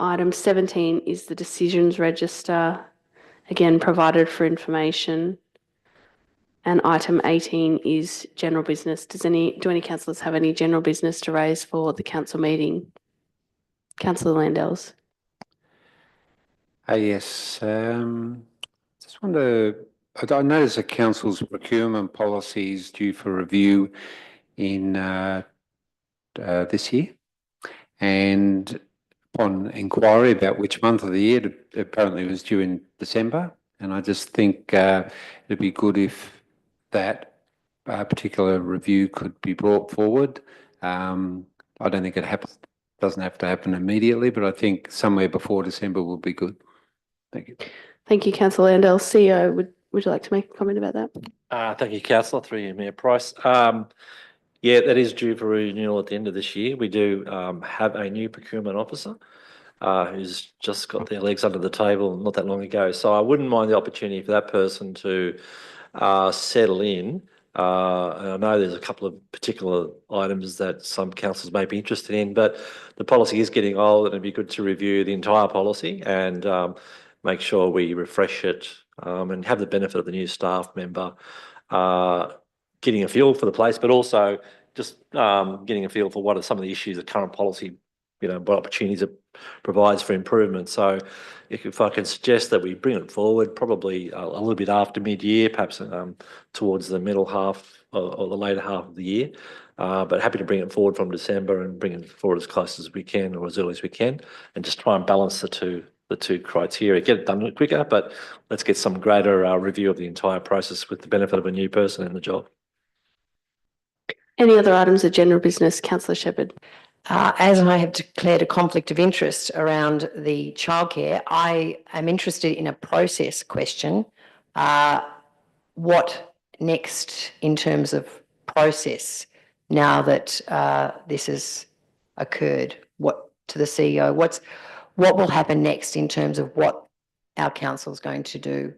Item 17 is the Decisions Register, again provided for information. And item 18 is general business. Do any councillors have any general business to raise for the council meeting? Councillor Landells. Yes. Just wonder, I noticed the council's procurement policy is due for review in this year, and upon inquiry about which month of the year, it apparently was due in December. And I just think it'd be good if that particular review could be brought forward. I don't think it doesn't have to happen immediately, but I think somewhere before December will be good. Thank you. Thank you, Councillor Landell. CEO, would you like to make a comment about that? Thank you, Councillor, through you, Mayor Price. Yeah, that is due for renewal at the end of this year. We do have a new procurement officer who's just got their legs under the table not that long ago. So I wouldn't mind the opportunity for that person to settle in And I know there's a couple of particular items that some councils may be interested in, but the policy is getting old and it'd be good to review the entire policy and make sure we refresh it and have the benefit of the new staff member getting a feel for the place, but also just getting a feel for what are some of the issues the current policy, what opportunities it provides for improvement. So if I can suggest that we bring it forward, probably a little bit after mid-year, perhaps towards the middle half or the later half of the year. But happy to bring it forward from December and bring it forward as close as we can or as early as we can, and just try and balance the two criteria. Get it done quicker, but let's get some greater review of the entire process with the benefit of a new person in the job. Any other items of general business, Councillor Shepherd? As I have declared a conflict of interest around the childcare, I am interested in a process question. What next in terms of process now that this has occurred? What to the CEO? What will happen next in terms of what our council is going to do?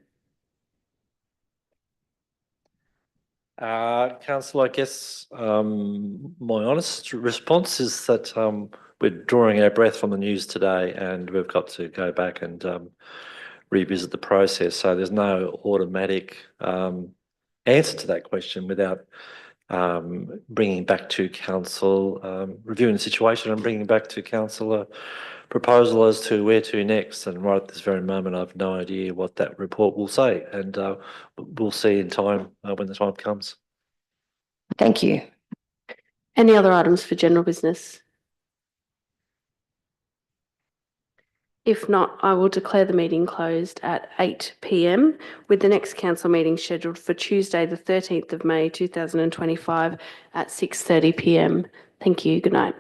Councillor, I guess my honest response is that we're drawing our breath from the news today and we've got to go back and revisit the process. So there's no automatic answer to that question without bringing back to council, reviewing the situation and bringing back to council a proposal as to where to next. And right at this very moment, I've no idea what that report will say, and we'll see in time when the time comes. Thank you. Any other items for general business? If not, I will declare the meeting closed at 8 p.m, with the next council meeting scheduled for Tuesday, the 13th of May, 2025 at 6:30 p.m. Thank you. Good night.